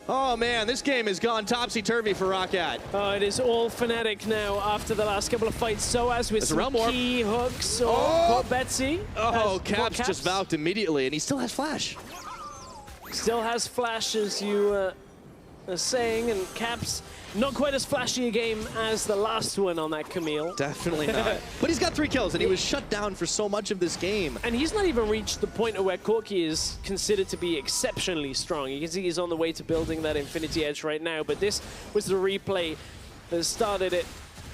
[SPEAKER 1] Oh man, this game has gone topsy-turvy for ROCCAT.
[SPEAKER 2] Oh, it is all Fnatic now after the last couple of fights. sOAZ with some key hooks. Caught Betsy.
[SPEAKER 1] Oh, Caps just valked immediately, and he still has flash.
[SPEAKER 2] Still has flash, as you are saying, and Caps not quite as flashy a game as the last one on that Camille.
[SPEAKER 1] Definitely not. But he's got 3 kills, and he was shut down for so much of this game.
[SPEAKER 2] And he's not even reached the point where Corki is considered to be exceptionally strong. You can see he's on the way to building that Infinity Edge right now, but this was the replay that started it,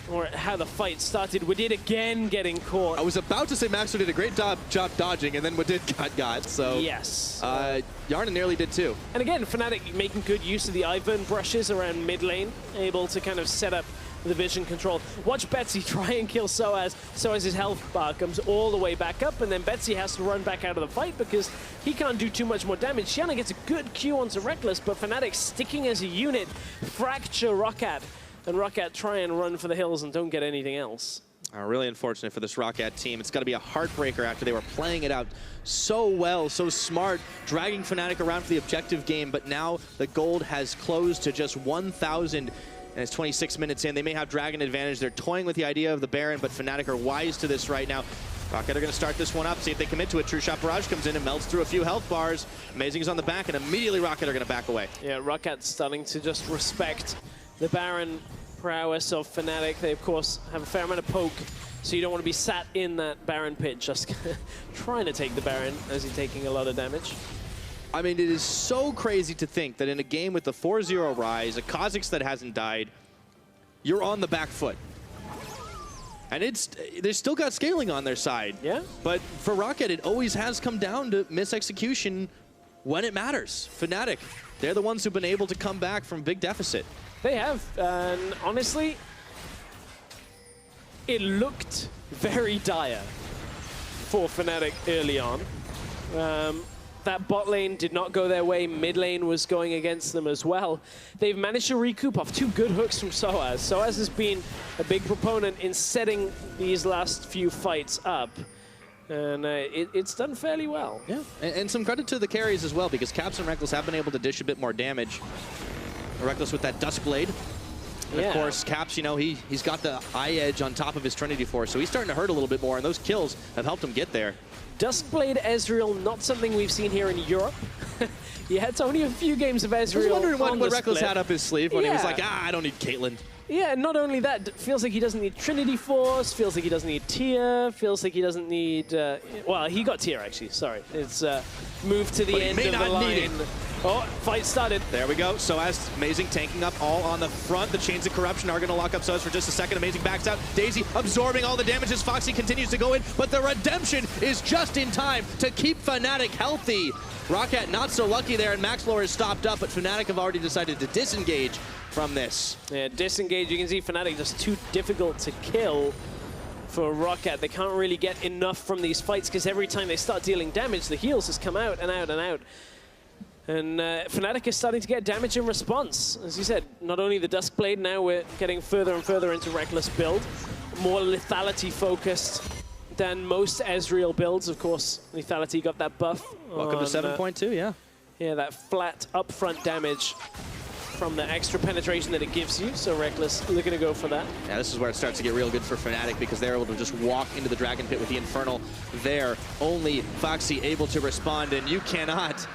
[SPEAKER 2] or how the fight started. Wadid again getting caught.
[SPEAKER 1] I was about to say Maxlore did a great job dodging, and then Wadid got, so...
[SPEAKER 2] Yes.
[SPEAKER 1] Hjarnan nearly did too. And
[SPEAKER 2] again, Fnatic making good use of the Ivern brushes around mid lane, able to kind of set up the vision control. Watch Betsy try and kill sOAZ. sOAZ's health bar comes all the way back up, and then Betsy has to run back out of the fight because he can't do too much more damage. Hjarnan gets a good Q onto Rekkles, but Fnatic sticking as a unit, fracture ROCCAT. And ROCCAT try and run for the hills and don't get anything else.
[SPEAKER 1] Really unfortunate for this ROCCAT team. It's got to be a heartbreaker after they were playing it out so well, so smart, dragging Fnatic around for the objective game, but now the gold has closed to just 1,000, and it's 26 minutes in. They may have Dragon advantage. They're toying with the idea of the Baron, but Fnatic are wise to this right now. ROCCAT are going to start this one up, see if they commit to it. True Shot Barrage comes in and melts through a few health bars. Amazing is on the back, and immediately ROCCAT are going to back away.
[SPEAKER 2] Yeah, ROCCAT's starting to just respect the Baron prowess of Fnatic. They, of course, have a fair amount of poke, so you don't want to be sat in that Baron pit just trying to take the Baron as he's taking a lot of damage.
[SPEAKER 1] I mean, it is so crazy to think that in a game with the 4-0 Ryze, a Kha'Zix that hasn't died, you're on the back foot. And they've still got scaling on their side.
[SPEAKER 2] Yeah.
[SPEAKER 1] But for ROCCAT, it always has come down to misexecution when it matters. Fnatic, they're the ones who've been able to come back from big deficit.
[SPEAKER 2] They have, and honestly, it looked very dire for Fnatic early on. That bot lane did not go their way. Mid lane was going against them as well. They've managed to recoup off 2 good hooks from sOAZ. sOAZ has been a big proponent in setting these last few fights up. And it's done fairly well.
[SPEAKER 1] Yeah, and some credit to the carries as well, because Caps and Rekkles have been able to dish a bit more damage. Rekkles with that Duskblade. And of course, Caps, you know, he's got the eye edge on top of his Trinity Force, so he's starting to hurt a little bit more, and those kills have helped him get there.
[SPEAKER 2] Duskblade Ezreal, not something we've seen here in Europe. Yeah, it's only a few games of Ezreal.
[SPEAKER 1] I was wondering what Rekkles had up his sleeve when he was like, I don't need Caitlyn.
[SPEAKER 2] Yeah, and not only that, feels like he doesn't need Trinity Force, feels like he doesn't need Tier, feels like he doesn't need... well, he got Tier, actually, sorry. It's moved to the end of the line. Oh, fight started.
[SPEAKER 1] There we go. sOAZ, Amazing tanking up all on the front. The Chains of Corruption are going to lock up sOAZ for just a second. Amazing backs out. Daisy absorbing all the damage as Phaxi continues to go in, but the redemption is just in time to keep Fnatic healthy. ROCCAT not so lucky there, and Maxlore is stopped up, but Fnatic have already decided to disengage from this.
[SPEAKER 2] Yeah, disengage. You can see Fnatic just too difficult to kill for ROCCAT. They can't really get enough from these fights because every time they start dealing damage, the heals just come out and out and out. And Fnatic is starting to get damage in response. As you said, not only the Duskblade, now we're getting further and further into Rekkles build. More lethality focused than most Ezreal builds. Of course, lethality got that buff.
[SPEAKER 1] Welcome to 7.2, yeah.
[SPEAKER 2] Yeah, that flat upfront damage from the extra penetration that it gives you. So Rekkles looking to go for that.
[SPEAKER 1] Yeah, this is where it starts to get real good for Fnatic because they're able to just walk into the Dragon Pit with the Infernal there. Only Phaxi able to respond, and you cannot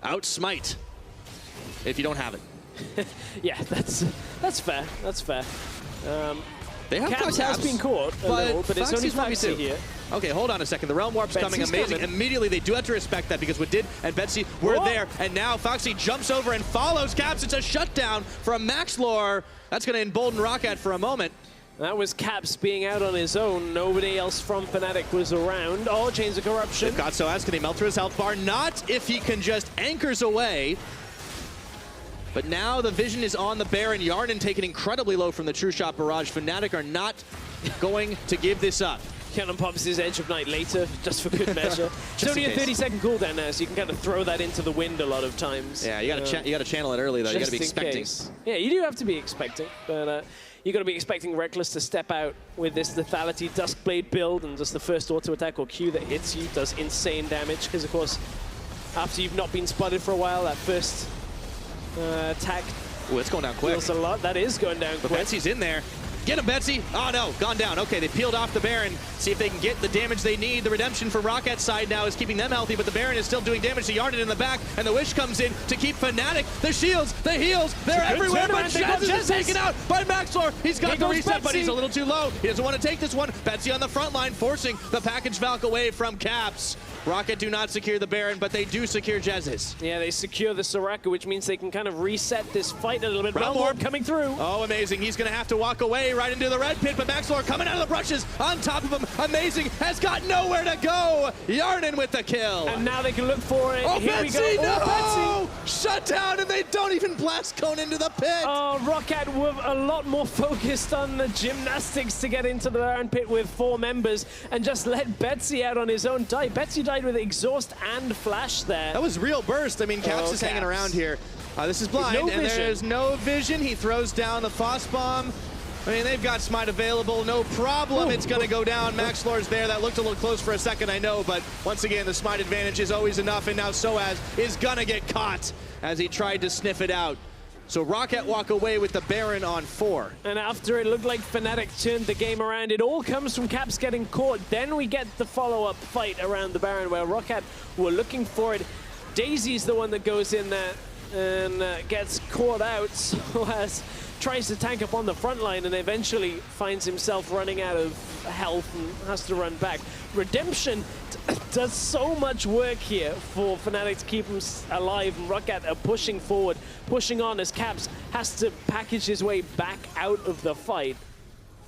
[SPEAKER 1] outsmite if you don't have it.
[SPEAKER 2] Yeah, that's fair. That's fair.
[SPEAKER 1] They have
[SPEAKER 2] Caps has been caught a little, but it's only Phaxi here.
[SPEAKER 1] Okay, hold on a second. The Realm Warp's coming. Amazing. Immediately, they do have to respect that because Wadid and Betsy were there, and now Phaxi jumps over and follows Caps. It's a shutdown from Maxlore. That's going to embolden ROCCAT for a moment.
[SPEAKER 2] That was Caps being out on his own. Nobody else from Fnatic was around. Oh, Chains of Corruption.
[SPEAKER 1] They've got sOAZ. Can he melt through his health bar? Not if he can just anchors away. But now the vision is on the Baron. Hjarnan taken incredibly low from the True Shot barrage. Fnatic are not going to give this up.
[SPEAKER 2] Hjarnan pops his Edge of Night later, just for good measure. It's only a 30-second cooldown now, so you can kind of throw that into the wind a lot of times.
[SPEAKER 1] Yeah, you got to channel it early though. You got to be expecting.
[SPEAKER 2] Case. Yeah, you do have to be expecting, but you got to be expecting Rekkles to step out with this Lethality Duskblade build, and just the first auto attack or Q that hits you does insane damage. Because of course, after you've not been spotted for a while, that first attack.
[SPEAKER 1] Oh, it's going down quick.
[SPEAKER 2] Feels a lot. That is going down quick.
[SPEAKER 1] Betsy's in there. Get him, Betsy. Oh, no. Gone down. Okay, they peeled off the Baron. See if they can get the damage they need. The redemption from ROCCAT's side now is keeping them healthy, but the Baron is still doing damage to Hjarnan in the back, and the Wish comes in to keep Fnatic. The shields, the heals, they're everywhere, but Jesiz is taken out by Maxlore. He's got the reset, but he's a little too low. He doesn't want to take this one. Betsy on the front line, forcing the package Valk away from Caps. ROCCAT do not secure the Baron, but they do secure Jesiz.
[SPEAKER 2] Yeah, they secure the Soraka, which means they can kind of reset this fight a little bit. Realm Orb coming through.
[SPEAKER 1] Oh, amazing. He's going to have to walk away right into the red pit, but Maxlore coming out of the brushes on top of him. Amazing. Has got nowhere to go. Hjarnan with the kill.
[SPEAKER 2] And now they can look for it.
[SPEAKER 1] Oh,
[SPEAKER 2] Here
[SPEAKER 1] Betsy,
[SPEAKER 2] we go.
[SPEAKER 1] no!
[SPEAKER 2] Oh, Betsy.
[SPEAKER 1] Shut down, and they don't even blast cone into the pit.
[SPEAKER 2] Oh, ROCCAT were a lot more focused on the gymnastics to get into the Baron pit with 4 members and just let Betsy out on his own die. Betsy died with exhaust and flash there.
[SPEAKER 1] That was real burst. I mean, Caps is hanging around here. This is blind, and there's no vision. He throws down the Foss Bomb. I mean, they've got Smite available, no problem. It's going to go down. Maxlore's there. That looked a little close for a second, I know, but once again, the Smite advantage is always enough, and now sOAZ is going to get caught as he tried to sniff it out. So ROCCAT walk away with the Baron on 4.
[SPEAKER 2] And after it looked like Fnatic turned the game around, it all comes from Caps getting caught. Then we get the follow-up fight around the Baron where ROCCAT were looking for it. Daisy's the one that goes in there and gets caught out. sOAZ tries to tank up on the front line and eventually finds himself running out of health and has to run back. Redemption does so much work here for Fnatic to keep him alive, and ROCCAT are pushing forward, pushing on as Caps has to package his way back out of the fight.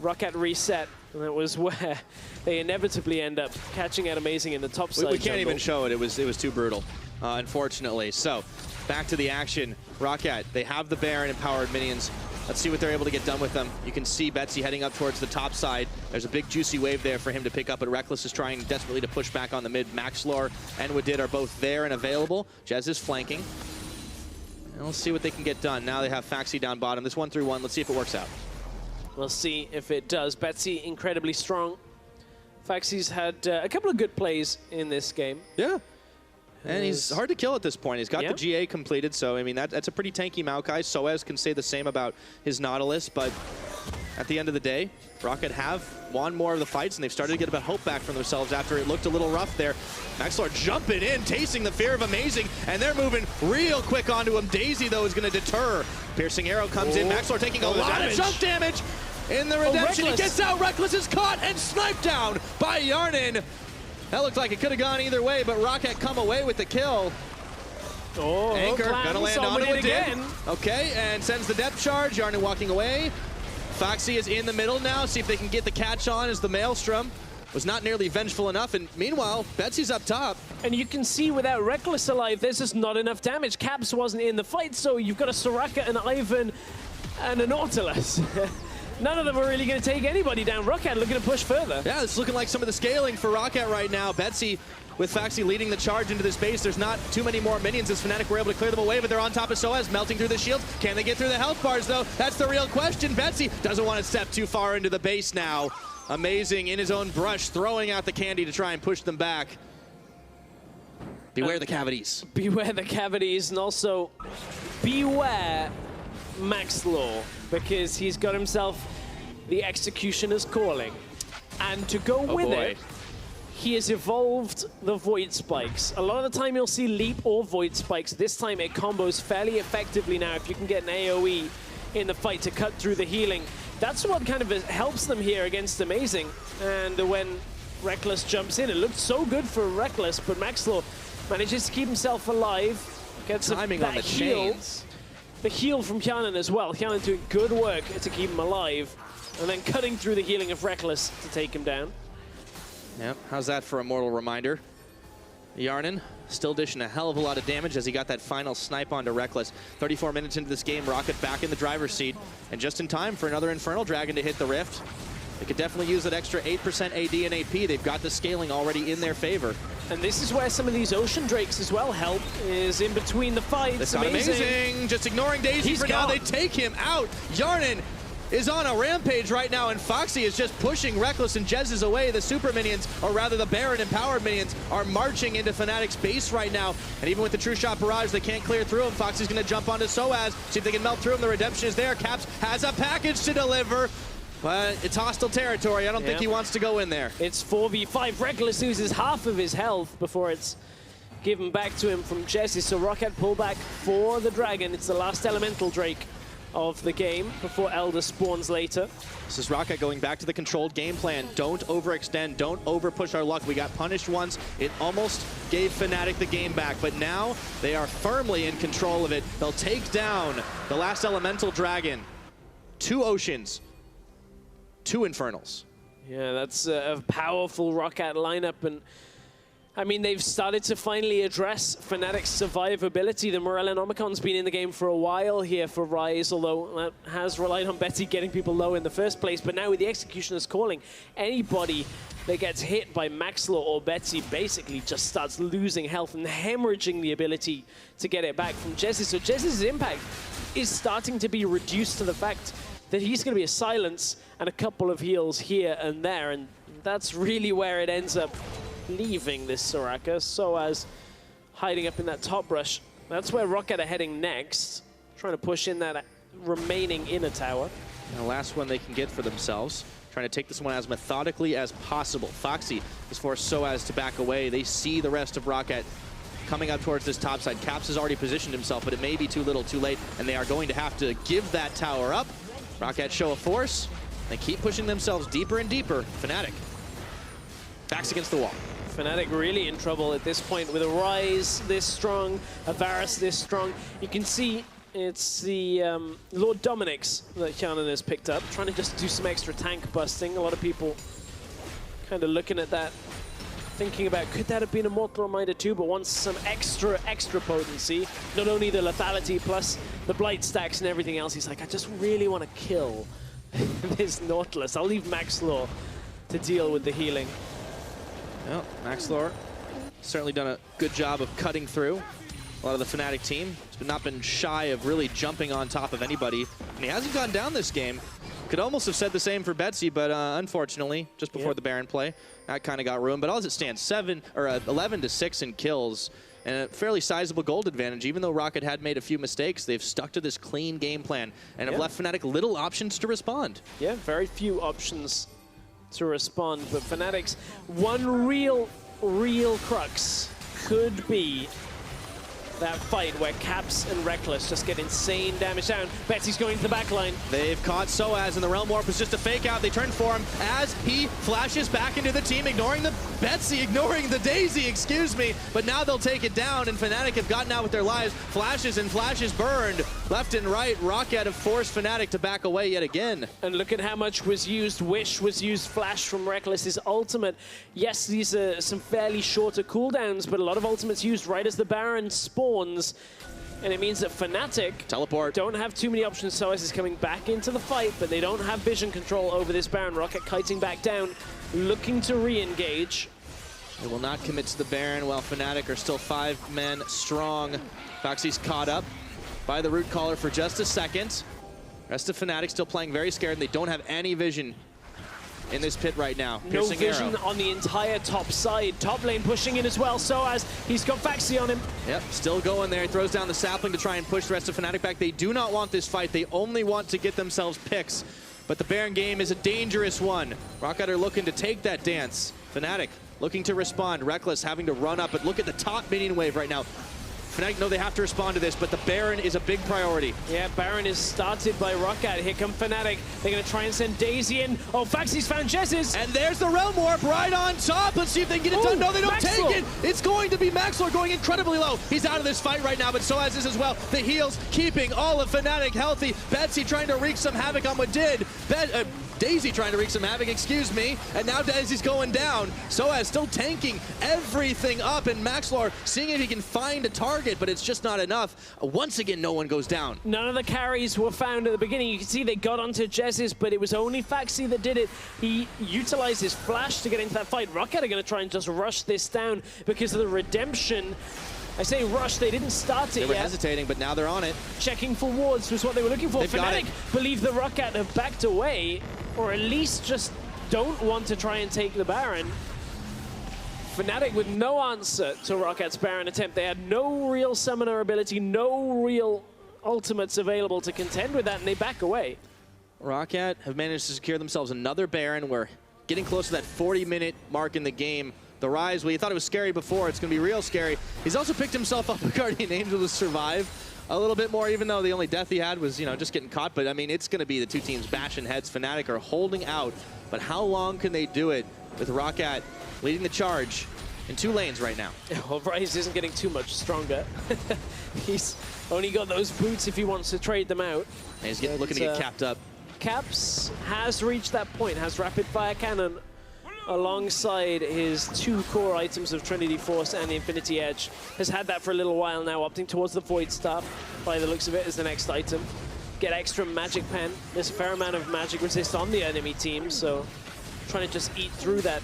[SPEAKER 2] ROCCAT reset, and that was where they inevitably end up catching out Amazing in the top side.
[SPEAKER 1] We can't even show it. It was too brutal, unfortunately. So back to the action. ROCCAT, they have the Baron and powered minions. Let's see what they're able to get done with them. You can see Betsy heading up towards the top side. There's a big juicy wave there for him to pick up, but Rekkles is trying desperately to push back on the mid. Maxlore and Wadid are both there and available. Jez is flanking. And let's see what they can get done. Now they have Phaxi down bottom. This 1-3-1, let's see if it works out.
[SPEAKER 2] We'll see if it does. Betsy incredibly strong. Phaxi's had a couple of good plays in this game.
[SPEAKER 1] Yeah. And he's hard to kill at this point. He's got the GA completed, so I mean that's a pretty tanky Maokai. sOAZ can say the same about his Nautilus, but at the end of the day, ROCCAT have won more of the fights, and they've started to get a bit of hope back from themselves after it looked a little rough there. Maxlore jumping in, tasting the fear of Amazing, and they're moving real quick onto him. Daisy, though, is going to deter. Piercing arrow comes in. Maxlore taking a lot of jump damage in the redemption. He gets out. Rekkles is caught and sniped down by Hjarnan. That looked like it could have gone either way, but ROCCAT come away with the kill.
[SPEAKER 2] Oh,
[SPEAKER 1] Anchor, gonna land on it
[SPEAKER 2] again.
[SPEAKER 1] Okay, and sends the depth charge. Hjarnan walking away. Phaxi is in the middle now. See if they can get the catch on as the Maelstrom was not nearly vengeful enough. And meanwhile, Betsy's up top.
[SPEAKER 2] And you can see without Rekkles alive, there's just not enough damage. Caps wasn't in the fight, so you've got a Soraka, an Ivern, and a Nautilus. None of them are really going to take anybody down. ROCCAT looking to push further.
[SPEAKER 1] Yeah, it's looking like some of the scaling for ROCCAT right now. Betsy with Phaxi leading the charge into this base. There's not too many more minions as Fnatic were able to clear them away, but they're on top of sOAZ, melting through the shields. Can they get through the health bars, though? That's the real question. Betsy doesn't want to step too far into the base now. Amazing in his own brush, throwing out the candy to try and push them back. Beware the cavities.
[SPEAKER 2] Beware the cavities, and also beware Maxlore, because he's got himself the Executioner's Calling. And to go with it, he has evolved the Void Spikes. A lot of the time you'll see Leap or Void Spikes. This time it combos fairly effectively now if you can get an AoE in the fight to cut through the healing. That's what kind of helps them here against Amazing. And when Rekkles jumps in, it looked so good for Rekkles, but Maxlore manages to keep himself alive. Gets
[SPEAKER 1] timing on the chains.
[SPEAKER 2] The heal from Hjarnan as well. Hjarnan doing good work to keep him alive. And then cutting through the healing of Rekkles to take him down.
[SPEAKER 1] Yep, how's that for a mortal reminder? Hjarnan still dishing a hell of a lot of damage as he got that final snipe onto Rekkles. 34 minutes into this game, ROCCAT back in the driver's seat, and just in time for another Infernal Dragon to hit the Rift. They could definitely use that extra 8% AD and AP. They've got the scaling already in their favor.
[SPEAKER 2] And this is where some of these Ocean Drakes as well help, is in between the fights.
[SPEAKER 1] That's amazing. Just ignoring Daisy for now. They take him out. Hjarnan is on a rampage right now, and Phaxi is just pushing Rekkles and Jesiz away. The super minions, or rather the Baron empowered minions, are marching into Fnatic's base right now. And even with the True Shot Barrage, they can't clear through him. Phaxi's going to jump onto sOAZ, see if they can melt through him. The redemption is there. Caps has a package to deliver, but it's hostile territory. I don't think he wants to go in there.
[SPEAKER 2] It's 4v5. Rekkles loses half of his health before it's given back to him from Jesiz. So ROCCAT pull back for the Dragon. It's the last Elemental Drake of the game before Elder spawns later.
[SPEAKER 1] This is ROCCAT going back to the controlled game plan. Don't overextend, don't overpush our luck. We got punished once. It almost gave Fnatic the game back, but now they are firmly in control of it. They'll take down the last Elemental Dragon. 2 Oceans, 2 Infernals.
[SPEAKER 2] Yeah, that's a powerful ROCCAT lineup, and I mean, they've started to finally address Fnatic's survivability. The Morellonomicon's been in the game for a while here for Ryze, although that has relied on Betsy getting people low in the first place. But now with the Executioner's calling, anybody that gets hit by Maxlore or Betsy basically just starts losing health and hemorrhaging the ability to get it back from Jesiz. So Jeziz's impact is starting to be reduced to the fact that he's going to be a silence and a couple of heals here and there, and that's really where it ends up leaving this Soraka. sOAZ hiding up in that top brush. That's where ROCCAT are heading next, trying to push in that remaining inner tower.
[SPEAKER 1] And the last one they can get for themselves, trying to take this one as methodically as possible. Phaxi has forced sOAZ to back away. They see the rest of ROCCAT coming up towards this top side. Caps has already positioned himself, but it may be too little too late, and they are going to have to give that tower up. ROCCAT show of force. They keep pushing themselves deeper and deeper. Fnatic backs against the wall.
[SPEAKER 2] Fnatic really in trouble at this point with a Ryze this strong, a Varus this strong. You can see it's the Lord Dominic's that Hjarnan has picked up, trying to just do some extra tank busting. A lot of people kind of looking at that, thinking about, could that have been a mortal reminder too, but wants some extra potency. Not only the lethality plus the blight stacks and everything else. He's like, I just really want to kill this Nautilus. I'll leave Maxlore to deal with the healing.
[SPEAKER 1] Well, Maxlore certainly done a good job of cutting through a lot of the Fnatic team. He's not been shy of really jumping on top of anybody, and he hasn't gone down this game. Could almost have said the same for Betsy, but unfortunately, just before the Baron play, that kind of got ruined. But as it stands, 11-6 in kills, and a fairly sizable gold advantage. Even though ROCCAT had made a few mistakes, they've stuck to this clean game plan and have left Fnatic little options to respond. Yeah,
[SPEAKER 2] very few options to respond, but Fnatic's one real crux could be that fight where Caps and Rekkles just get insane damage down. Betsy's going to the back line.
[SPEAKER 1] They've caught sOAZ, and the Realm Warp was just a fake out. They turn for him as he flashes back into the team, ignoring the Betsy, ignoring the Daisy, excuse me. But now they'll take it down, and Fnatic have gotten out with their lives. Flashes and flashes burned left and right. ROCCAT have forced Fnatic to back away yet again.
[SPEAKER 2] And look at how much was used. Wish was used, flash from Rekkles' ultimate. Yes, these are some fairly shorter cooldowns, but a lot of ultimates used right as the Baron spawns. And it means that Fnatic don't have too many options. sOAZ is coming back into the fight, but they don't have vision control over this Baron. ROCCAT kiting back down, looking to re-engage.
[SPEAKER 1] They will not commit to the Baron while Fnatic are still 5 men strong. Phaxi's caught up by the Root Caller for just a second. Rest of Fnatic still playing very scared, and they don't have any vision in this pit right now.
[SPEAKER 2] No vision on the entire top side. Top lane pushing in as well. sOAZ, he's got Phaxi on him.
[SPEAKER 1] Yep, still going there. He throws down the sapling to try and push the rest of Fnatic back. They do not want this fight. They only want to get themselves picks. But the Baron game is a dangerous one. ROCCAT are looking to take that dance. Fnatic looking to respond. Rekkles having to run up, but look at the top minion wave right now. Fnatic know they have to respond to this, but the Baron is a big priority. Yeah,
[SPEAKER 2] Baron is started by ROCCAT. Here come Fnatic. They're going to try and send Daisy in. Oh, Phaxi's found Jesiz.
[SPEAKER 1] And there's the Realm Warp right on top. Let's see if they can get it done. No, they don't
[SPEAKER 2] Maxlore.
[SPEAKER 1] take it. It's going to be Maxlore going incredibly low. He's out of this fight right now, but sOAZ is as well. The heals keeping all of Fnatic healthy. Betsy trying to wreak some havoc on Wadid. Daisy trying to wreak some havoc, excuse me. And now Daisy's going down. sOAZ still tanking everything up, and Maxlore seeing if he can find a target, but it's just not enough. Once again, no one goes down.
[SPEAKER 2] None of the carries were found at the beginning. You can see they got onto Jesiz, but it was only Phaxi that did it. He utilized his flash to get into that fight. ROCCAT are going to try and just rush this down because of the redemption. I say rush, they didn't start it yet.
[SPEAKER 1] They were hesitating, but now they're on it.
[SPEAKER 2] Checking for wards was what they were looking for. Fnatic believe the ROCCAT have backed away, or at least just don't want to try and take the Baron. Fnatic with no answer to ROCCAT's Baron attempt. They had no real summoner ability, no real ultimates available to contend with that, and they back away.
[SPEAKER 1] ROCCAT have managed to secure themselves another Baron. We're getting close to that 40-minute mark in the game. The Ryze, well, you thought it was scary before, it's going to be real scary. He's also picked himself up a Guardian Angel to survive a little bit more, even though the only death he had was, just getting caught. But, I mean, it's going to be the two teams bashing heads. Fnatic are holding out, but how long can they do it with ROCCAT leading the charge in 2 lanes right now?
[SPEAKER 2] Well, Ryze isn't getting too much stronger. He's only got those boots if he wants to trade them out.
[SPEAKER 1] And he's looking to get capped up.
[SPEAKER 2] Caps has reached that point, has rapid fire cannon alongside his 2 core items of Trinity Force and Infinity Edge. Has had that for a little while now, opting towards the Void Staff by the looks of it as the next item. Get extra Magic Pen. There's a fair amount of magic resist on the enemy team, so trying to just eat through that.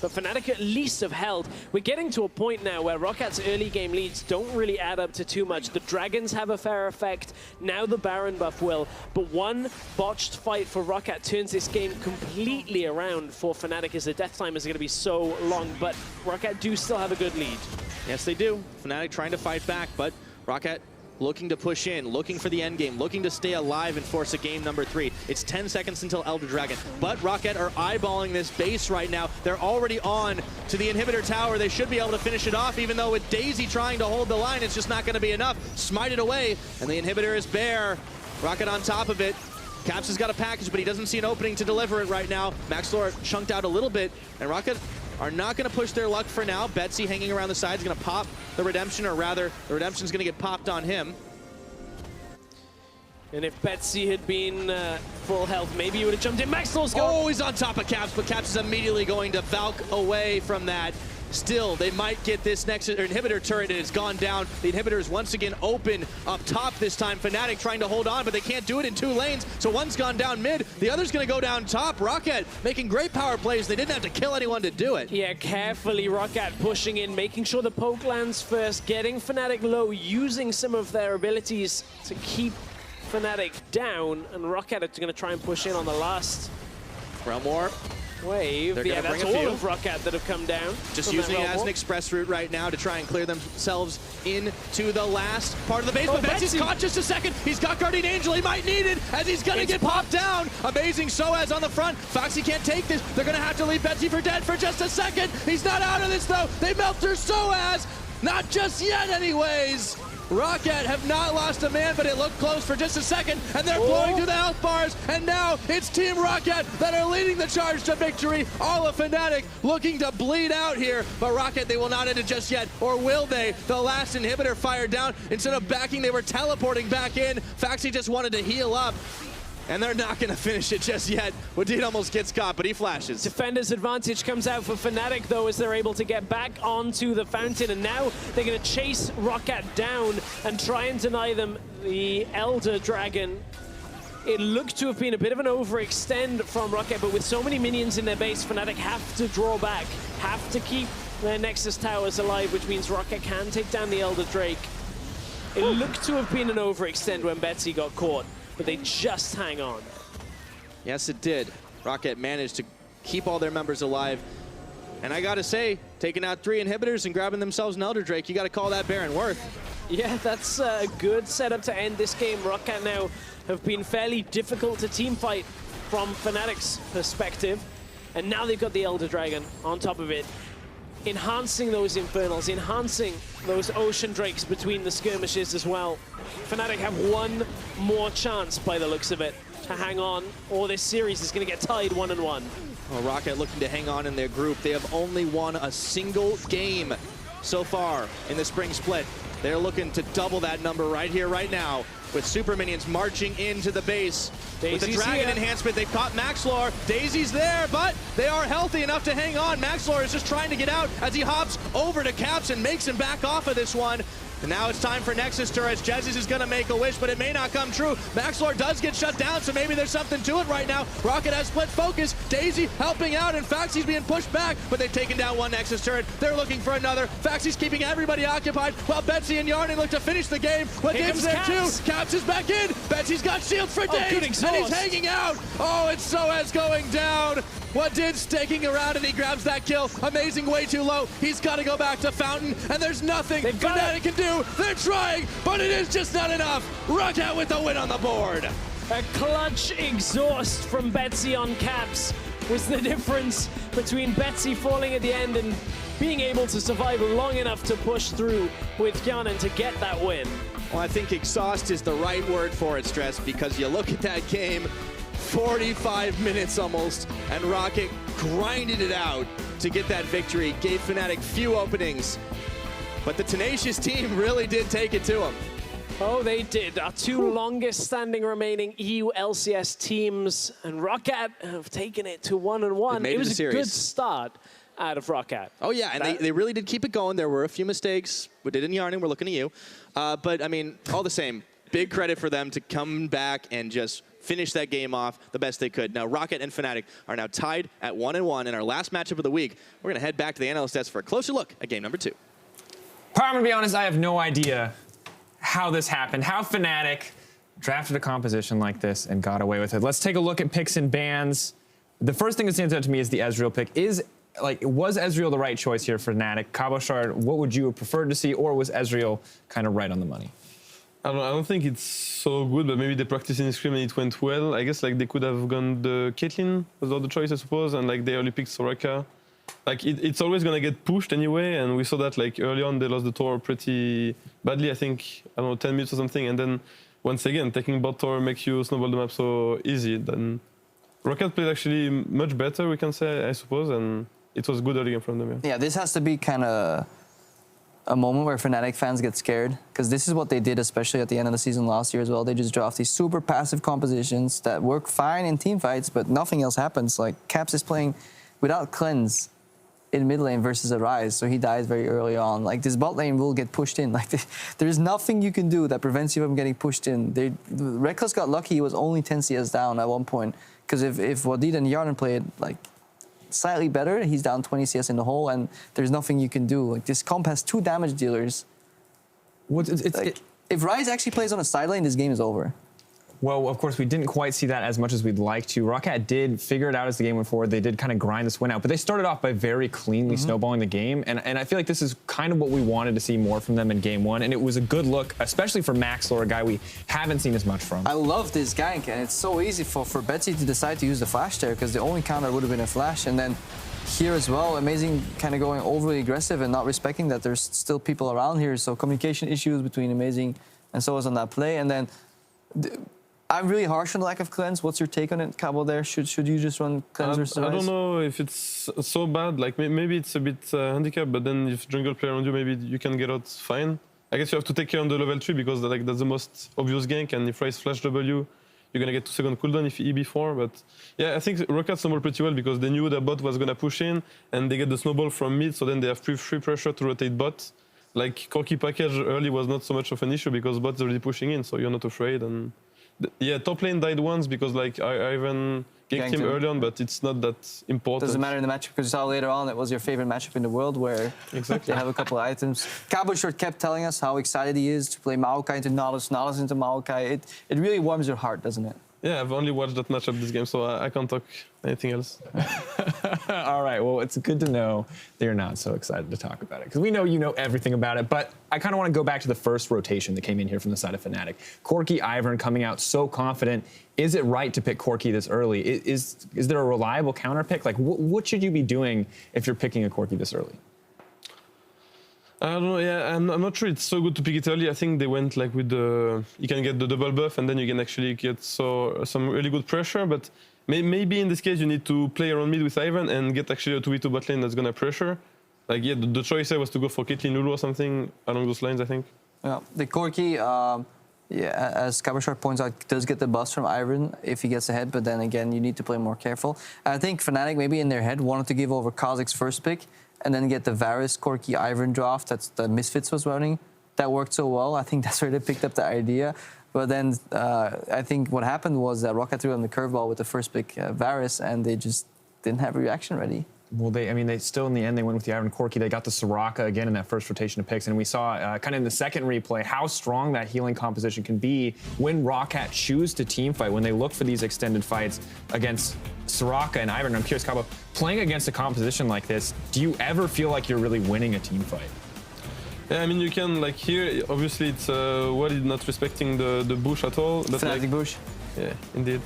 [SPEAKER 2] But Fnatic at least have held. We're getting to a point now where ROCCAT's early game leads don't really add up to too much. The Dragons have a fair effect. Now the Baron buff will. But one botched fight for ROCCAT turns this game completely around for Fnatic, as the death time is going to be so long. But ROCCAT do still have a good lead.
[SPEAKER 1] Yes, they do. Fnatic trying to fight back, but ROCCAT looking to push in, looking for the end game, looking to stay alive and force a game number 3. It's 10 seconds until Elder Dragon, but ROCCAT are eyeballing this base right now. They're already on to the inhibitor tower. They should be able to finish it off, even though with Daisy trying to hold the line, it's just not going to be enough. Smite it away, and the inhibitor is bare. ROCCAT on top of it. Caps has got a package, but he doesn't see an opening to deliver it right now. Maxlore chunked out a little bit, and ROCCAT are not going to push their luck for now. Betsy hanging around the side is going to pop the Redemption, or rather, the Redemption is going to get popped on him.
[SPEAKER 2] And if Betsy had been full health, maybe he would have jumped in. Maxlore's gone.
[SPEAKER 1] Oh, he's on top of Caps, but Caps is immediately going to Valk away from that. Still, they might get this next inhibitor turret, and it's gone down. The inhibitor is once again open up top this time. Fnatic trying to hold on, but they can't do it in 2 lanes. So one's gone down mid, the other's going to go down top. ROCCAT making great power plays. They didn't have to kill anyone to do it.
[SPEAKER 2] Yeah, carefully ROCCAT pushing in, making sure the poke lands first, getting Fnatic low, using some of their abilities to keep Fnatic down, and ROCCAT are going to try and push in on the last
[SPEAKER 1] Realm War
[SPEAKER 2] wave. Yeah, that's all of ROCCAT that have come down.
[SPEAKER 1] Just using it as an express route right now to try and clear themselves into the last part of the base. But Betsy's caught just a second. He's got Guardian Angel. He might need it as he's going to get popped down. Amazing sOAZ on the front. Phaxi can't take this. They're going to have to leave Betsy for dead for just a second. He's not out of this, though. They melt their sOAZ. Not just yet, anyways. ROCCAT have not lost a man, but it looked close for just a second, and they're blowing through the health bars, and now it's Team ROCCAT that are leading the charge to victory. All of Fnatic looking to bleed out here, but ROCCAT, they will not end it just yet, or will they? The last inhibitor fired down. Instead of backing, they were teleporting back in. Phaxi just wanted to heal up. And they're not going to finish it just yet. Wadid almost gets caught, but he flashes.
[SPEAKER 2] Defender's advantage comes out for Fnatic, though, as they're able to get back onto the fountain. And now they're going to chase ROCCAT down and try and deny them the Elder Dragon. It looked to have been a bit of an overextend from ROCCAT, but with so many minions in their base, Fnatic have to draw back, have to keep their Nexus towers alive, which means ROCCAT can take down the Elder Drake. It looked to have been an overextend when Betsy got caught, but they just hang on.
[SPEAKER 1] Yes, it did. ROCCAT managed to keep all their members alive. And I gotta say, taking out 3 inhibitors and grabbing themselves an Elder Drake, you gotta call that Baron worth.
[SPEAKER 2] Yeah, that's a good setup to end this game. ROCCAT now have been fairly difficult to team fight from Fnatic's perspective. And now they've got the Elder Dragon on top of it, enhancing those Infernals, enhancing those Ocean Drakes between the skirmishes as well. Fnatic have one more chance, by the looks of it, to hang on, or this series is going to get tied 1-1.
[SPEAKER 1] Well, ROCCAT looking to hang on in their group. They have only won a single game so far in the spring split. They're looking to double that number right here, right now, with super minions marching into the base. With the dragon enhancement, they've caught Maxlore. Daisy's there, but they are healthy enough to hang on. Maxlore is just trying to get out as he hops over to Caps and makes him back off of this one. And now it's time for Nexus turrets. Jesiz is going to make a wish, but it may not come true. Maxlore does get shut down, so maybe there's something to it right now. ROCCAT has split focus. Daisy helping out, and Phaxi's being pushed back, but they've taken down one Nexus turret. They're looking for another. Phaxi's keeping everybody occupied, while Betsy and Hjarnan look to finish the game. Wadid's there too. Caps is back in. Betsy's got shields for days, and he's hanging out. Oh, it's sOAZ going down. Wadid's taking around, and he grabs that kill. Amazing, way too low. He's got to go back to Fountain, and there's nothing Fnatic can do. They're trying, but it is just not enough. ROCCAT with the win on the board.
[SPEAKER 2] A clutch exhaust from Betsy on Caps was the difference between Betsy falling at the end and being able to survive long enough to push through with Hjarnan to get that win.
[SPEAKER 1] Well, I think exhaust is the right word for it, Stress, because you look at that game, 45 minutes almost, and ROCCAT grinded it out to get that victory, gave Fnatic few openings. But the tenacious team really did take it to them.
[SPEAKER 2] Oh, they did. Our two longest standing remaining EU LCS teams, and ROCCAT have taken it to 1-1. It was a good start out of ROCCAT.
[SPEAKER 1] Oh yeah, and they really did keep it going. There were a few mistakes. We did in Hjarnan, we're looking at you. But I mean, all the same, big credit for them to come back and just finish that game off the best they could. Now, ROCCAT and Fnatic are now tied at 1-1 in our last matchup of the week. We're gonna head back to the analyst desk for a closer look at game number 2.
[SPEAKER 3] I'm gonna be honest, I have no idea how this happened, how Fnatic drafted a composition like this and got away with it. Let's take a look at picks and bans. The first thing that stands out to me is the Ezreal pick. Was Ezreal the right choice here for Fnatic? Cabochard, what would you have preferred to see, or was Ezreal kind of right on the money?
[SPEAKER 4] I don't think it's so good, but maybe they practiced in Scrim and it went well. I guess they could have gone the Caitlyn was the other choice, I suppose, and they only picked Soraka. It's always gonna get pushed anyway, and we saw that early on they lost the tower pretty badly. I think, I don't know, 10 minutes or something, and then once again taking bot tower makes you snowball the map so easy. Then ROCCAT played actually much better, we can say, I suppose, and it was good early game from them.
[SPEAKER 5] Yeah, this has to be kind of a moment where Fnatic fans get scared, because this is what they did, especially at the end of the season last year as well. They just draft these super passive compositions that work fine in team fights, but nothing else happens. Caps is playing without cleanse in mid lane versus a Ryze, so he dies very early on. This bot lane will get pushed in. There's nothing you can do that prevents you from getting pushed in. Rekkles got lucky; he was only 10 CS down at one point, because if Wadid and Hjarnan played slightly better, he's down 20 CS in the hole, and there's nothing you can do. This comp has 2 damage dealers. If Ryze actually plays on a side lane, this game is over.
[SPEAKER 3] Well, of course, we didn't quite see that as much as we'd like to. ROCCAT did figure it out as the game went forward. They did kind of grind this win out, but they started off by very cleanly snowballing the game, and I feel like this is kind of what we wanted to see more from them in game 1, and it was a good look, especially for Maxlore, a guy we haven't seen as much from.
[SPEAKER 5] I love this gank, and it's so easy for Betsy to decide to use the flash there, because the only counter would have been a flash, and then here as well, Amazing kind of going overly aggressive and not respecting that there's still people around here, so communication issues between Amazing and sOAZ on that play, and then I'm really harsh on the lack of cleanse. What's your take on it, Cabo, there? Should you just run cleanse versus Ryze?
[SPEAKER 4] I don't know if it's so bad. Maybe it's a bit handicapped, but then if jungle play around you, maybe you can get out fine. I guess you have to take care on the level 3 because that's the most obvious gank, and if Ryze flash W, you're gonna get 2-second cooldown if you E before. But yeah, I think ROCCAT snowballed pretty well because they knew the bot was gonna push in, and they get the snowball from mid, so then they have free pressure to rotate bot. Corki package early was not so much of an issue because bot's already pushing in, so you're not afraid. And yeah, top lane died once because Ivern ganked him early on, but it's not that important.
[SPEAKER 5] Doesn't matter in the matchup because you saw later on it was your favorite matchup in the world where they have a couple of items. Cabochard kept telling us how excited he is to play Maokai into Nautilus, Nautilus into Maokai. It really warms your heart, doesn't it?
[SPEAKER 4] Yeah, I've only watched that matchup this game, so I can't talk anything else.
[SPEAKER 3] All right, well, it's good to know that you're not so excited to talk about it, because we know you know everything about it, but I kind of want to go back to the first rotation that came in here from the side of Fnatic. Corki, Ivern coming out so confident. Is it right to pick Corki this early? Is there a reliable counter pick? What should you be doing if you're picking a Corki this early?
[SPEAKER 4] I don't know, yeah, I'm not sure it's so good to pick it early. I think they went with the, you can get the double buff and then you can actually get some really good pressure, but maybe in this case you need to play around mid with Ivern and get actually a 2v2 bot lane that's gonna pressure. Yeah, the choice there was to go for Caitlyn Lulu or something along those lines, I think.
[SPEAKER 5] Yeah, the Corki, yeah, as Kha'Zix points out, does get the bust from Ivern if he gets ahead, but then again, you need to play more careful. I think Fnatic, maybe in their head, wanted to give over Kha'Zix first pick and then get the Varus, Corki, Ivern draft that's the Misfits was running. That worked so well. I think that's where they picked up the idea. But then I think what happened was that ROCCAT threw on the curveball with the first pick Varus, and they just didn't have a reaction ready.
[SPEAKER 3] Well, they still, in the end, they went with the Ivern Corki. They got the Soraka again in that first rotation of picks. And we saw kind of in the second replay how strong that healing composition can be when ROCCAT choose to team fight, when they look for these extended fights against Soraka and Ivern. I'm curious, Cabo, playing against a composition like this, do you ever feel like you're really winning a team fight?
[SPEAKER 4] Yeah, I mean, you can, like here, obviously it's Wadid not respecting the bush at all. But
[SPEAKER 5] Fnatic
[SPEAKER 4] like,
[SPEAKER 5] bush.
[SPEAKER 4] Yeah, indeed.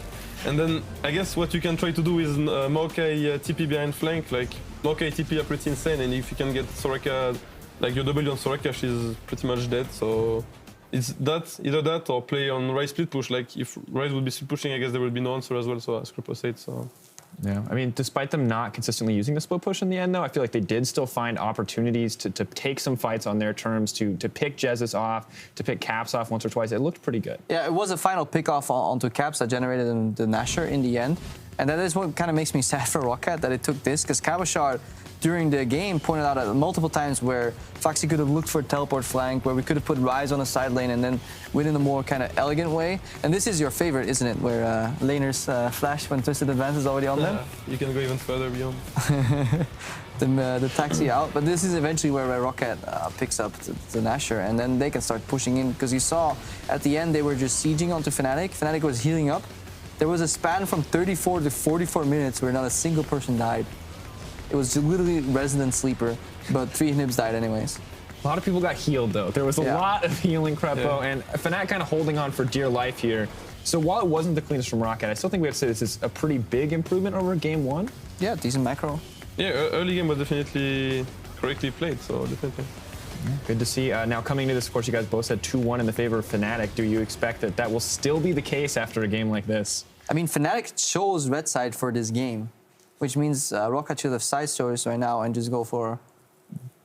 [SPEAKER 4] And then I guess what you can try to do is Maokai TP behind flank. Like Maokai TP are pretty insane, and if you can get Soraka, like your W on Soraka, she's pretty much dead. So it's that, either that or play on Ryze split push. Like if Ryze would be split pushing, I guess there would be no answer as well. So as Kripo said, so.
[SPEAKER 3] Yeah, I mean, despite them not consistently using the split push in the end, though, I feel like they did still find opportunities to take some fights on their terms, to pick Jesiz off, to pick Caps off once or twice. It looked pretty good.
[SPEAKER 5] Yeah, it was a final pick off onto Caps that generated the Nashor in the end. And that is what kind of makes me sad for ROCCAT, that it took this, because Kha'Zix during the game pointed out multiple times where Phaxi could have looked for a teleport flank, where we could have put Ryze on the side lane and then win in a more kind of elegant way. And this is your favorite, isn't it? Where laners flash when Twisted Advance is already on them.
[SPEAKER 4] You can go even further beyond.
[SPEAKER 5] The taxi out. But this is eventually where ROCCAT picks up the Nashor, and then they can start pushing in. Because you saw at the end they were just sieging onto Fnatic. Fnatic was healing up. There was a span from 34 to 44 minutes where not a single person died. It was literally resident sleeper, but 3 nibs died anyways.
[SPEAKER 3] A lot of people got healed, though. There was a lot of healing, Crepo, and Fnatic kind of holding on for dear life here. So while it wasn't the cleanest from ROCCAT, I still think we have to say this is a pretty big improvement over game 1.
[SPEAKER 5] Yeah, decent macro.
[SPEAKER 4] Yeah, early game was definitely correctly played, so definitely.
[SPEAKER 3] Good to see. Now, coming into this, of course, you guys both said 2-1 in the favor of Fnatic. Do you expect that that will still be the case after a game like this?
[SPEAKER 5] I mean, Fnatic chose red side for this game, which means ROCCAT should have side stories right now and just go for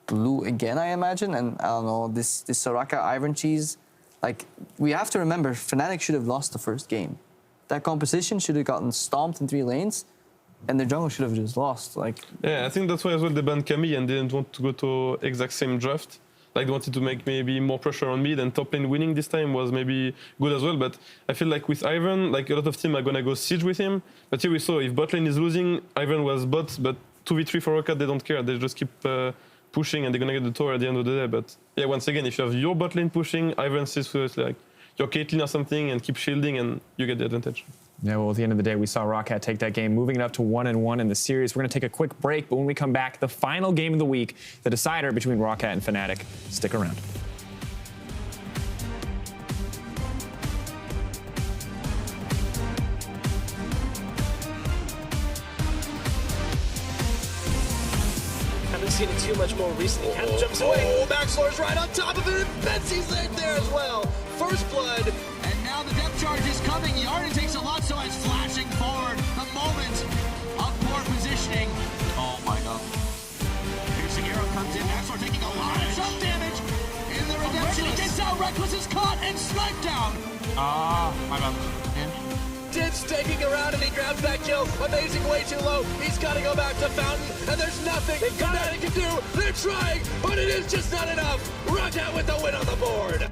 [SPEAKER 5] blue again, I imagine. And I don't know, this Soraka Ivern cheese, like, we have to remember, Fnatic should have lost the first game. That composition should have gotten stomped in 3 lanes, and the jungle should have just lost. Like,
[SPEAKER 4] yeah, I think that's why as well they banned Camille and didn't want to go to exact same draft. Like they wanted to make maybe more pressure on mid, and top lane winning this time was maybe good as well. But I feel like with Ivern, like a lot of teams are gonna go siege with him. But here we saw if bot lane is losing, Ivern was bot, but 2v3 for ROCCAT, they don't care. They just keep pushing, and they're gonna get the tower at the end of the day. But yeah, once again, if you have your bot lane pushing, Ivern sits with like your Caitlyn or something and keep shielding, and you get the advantage.
[SPEAKER 3] Yeah, well, at the end of the day, we saw ROCCAT take that game, moving it up to 1-1 in the series. We're going to take a quick break, but when we come back, the final game of the week, the decider between ROCCAT and Fnatic. Stick around.
[SPEAKER 2] Haven't seen it too much more recently. Cat jumps away.
[SPEAKER 6] Oh, Maxlore's right on top of it, and Betsy's right there as well. First blood.
[SPEAKER 7] And now the depth charge is coming. Hjarnan takes a lot, so it's flashing forward. The moment of poor positioning. Oh my god. Piercing arrow comes in. Maxlore taking a lot of jump damage. In the redemption, he gets out. Rekkles is caught and sniped down. My bad.
[SPEAKER 6] Dit's taking around and he grabs that kill. Amazing, way too low. He's got to go back to Fountain, and there's nothing Fnatic can do. They're trying, but it is just not enough. ROCCAT with the win on the board.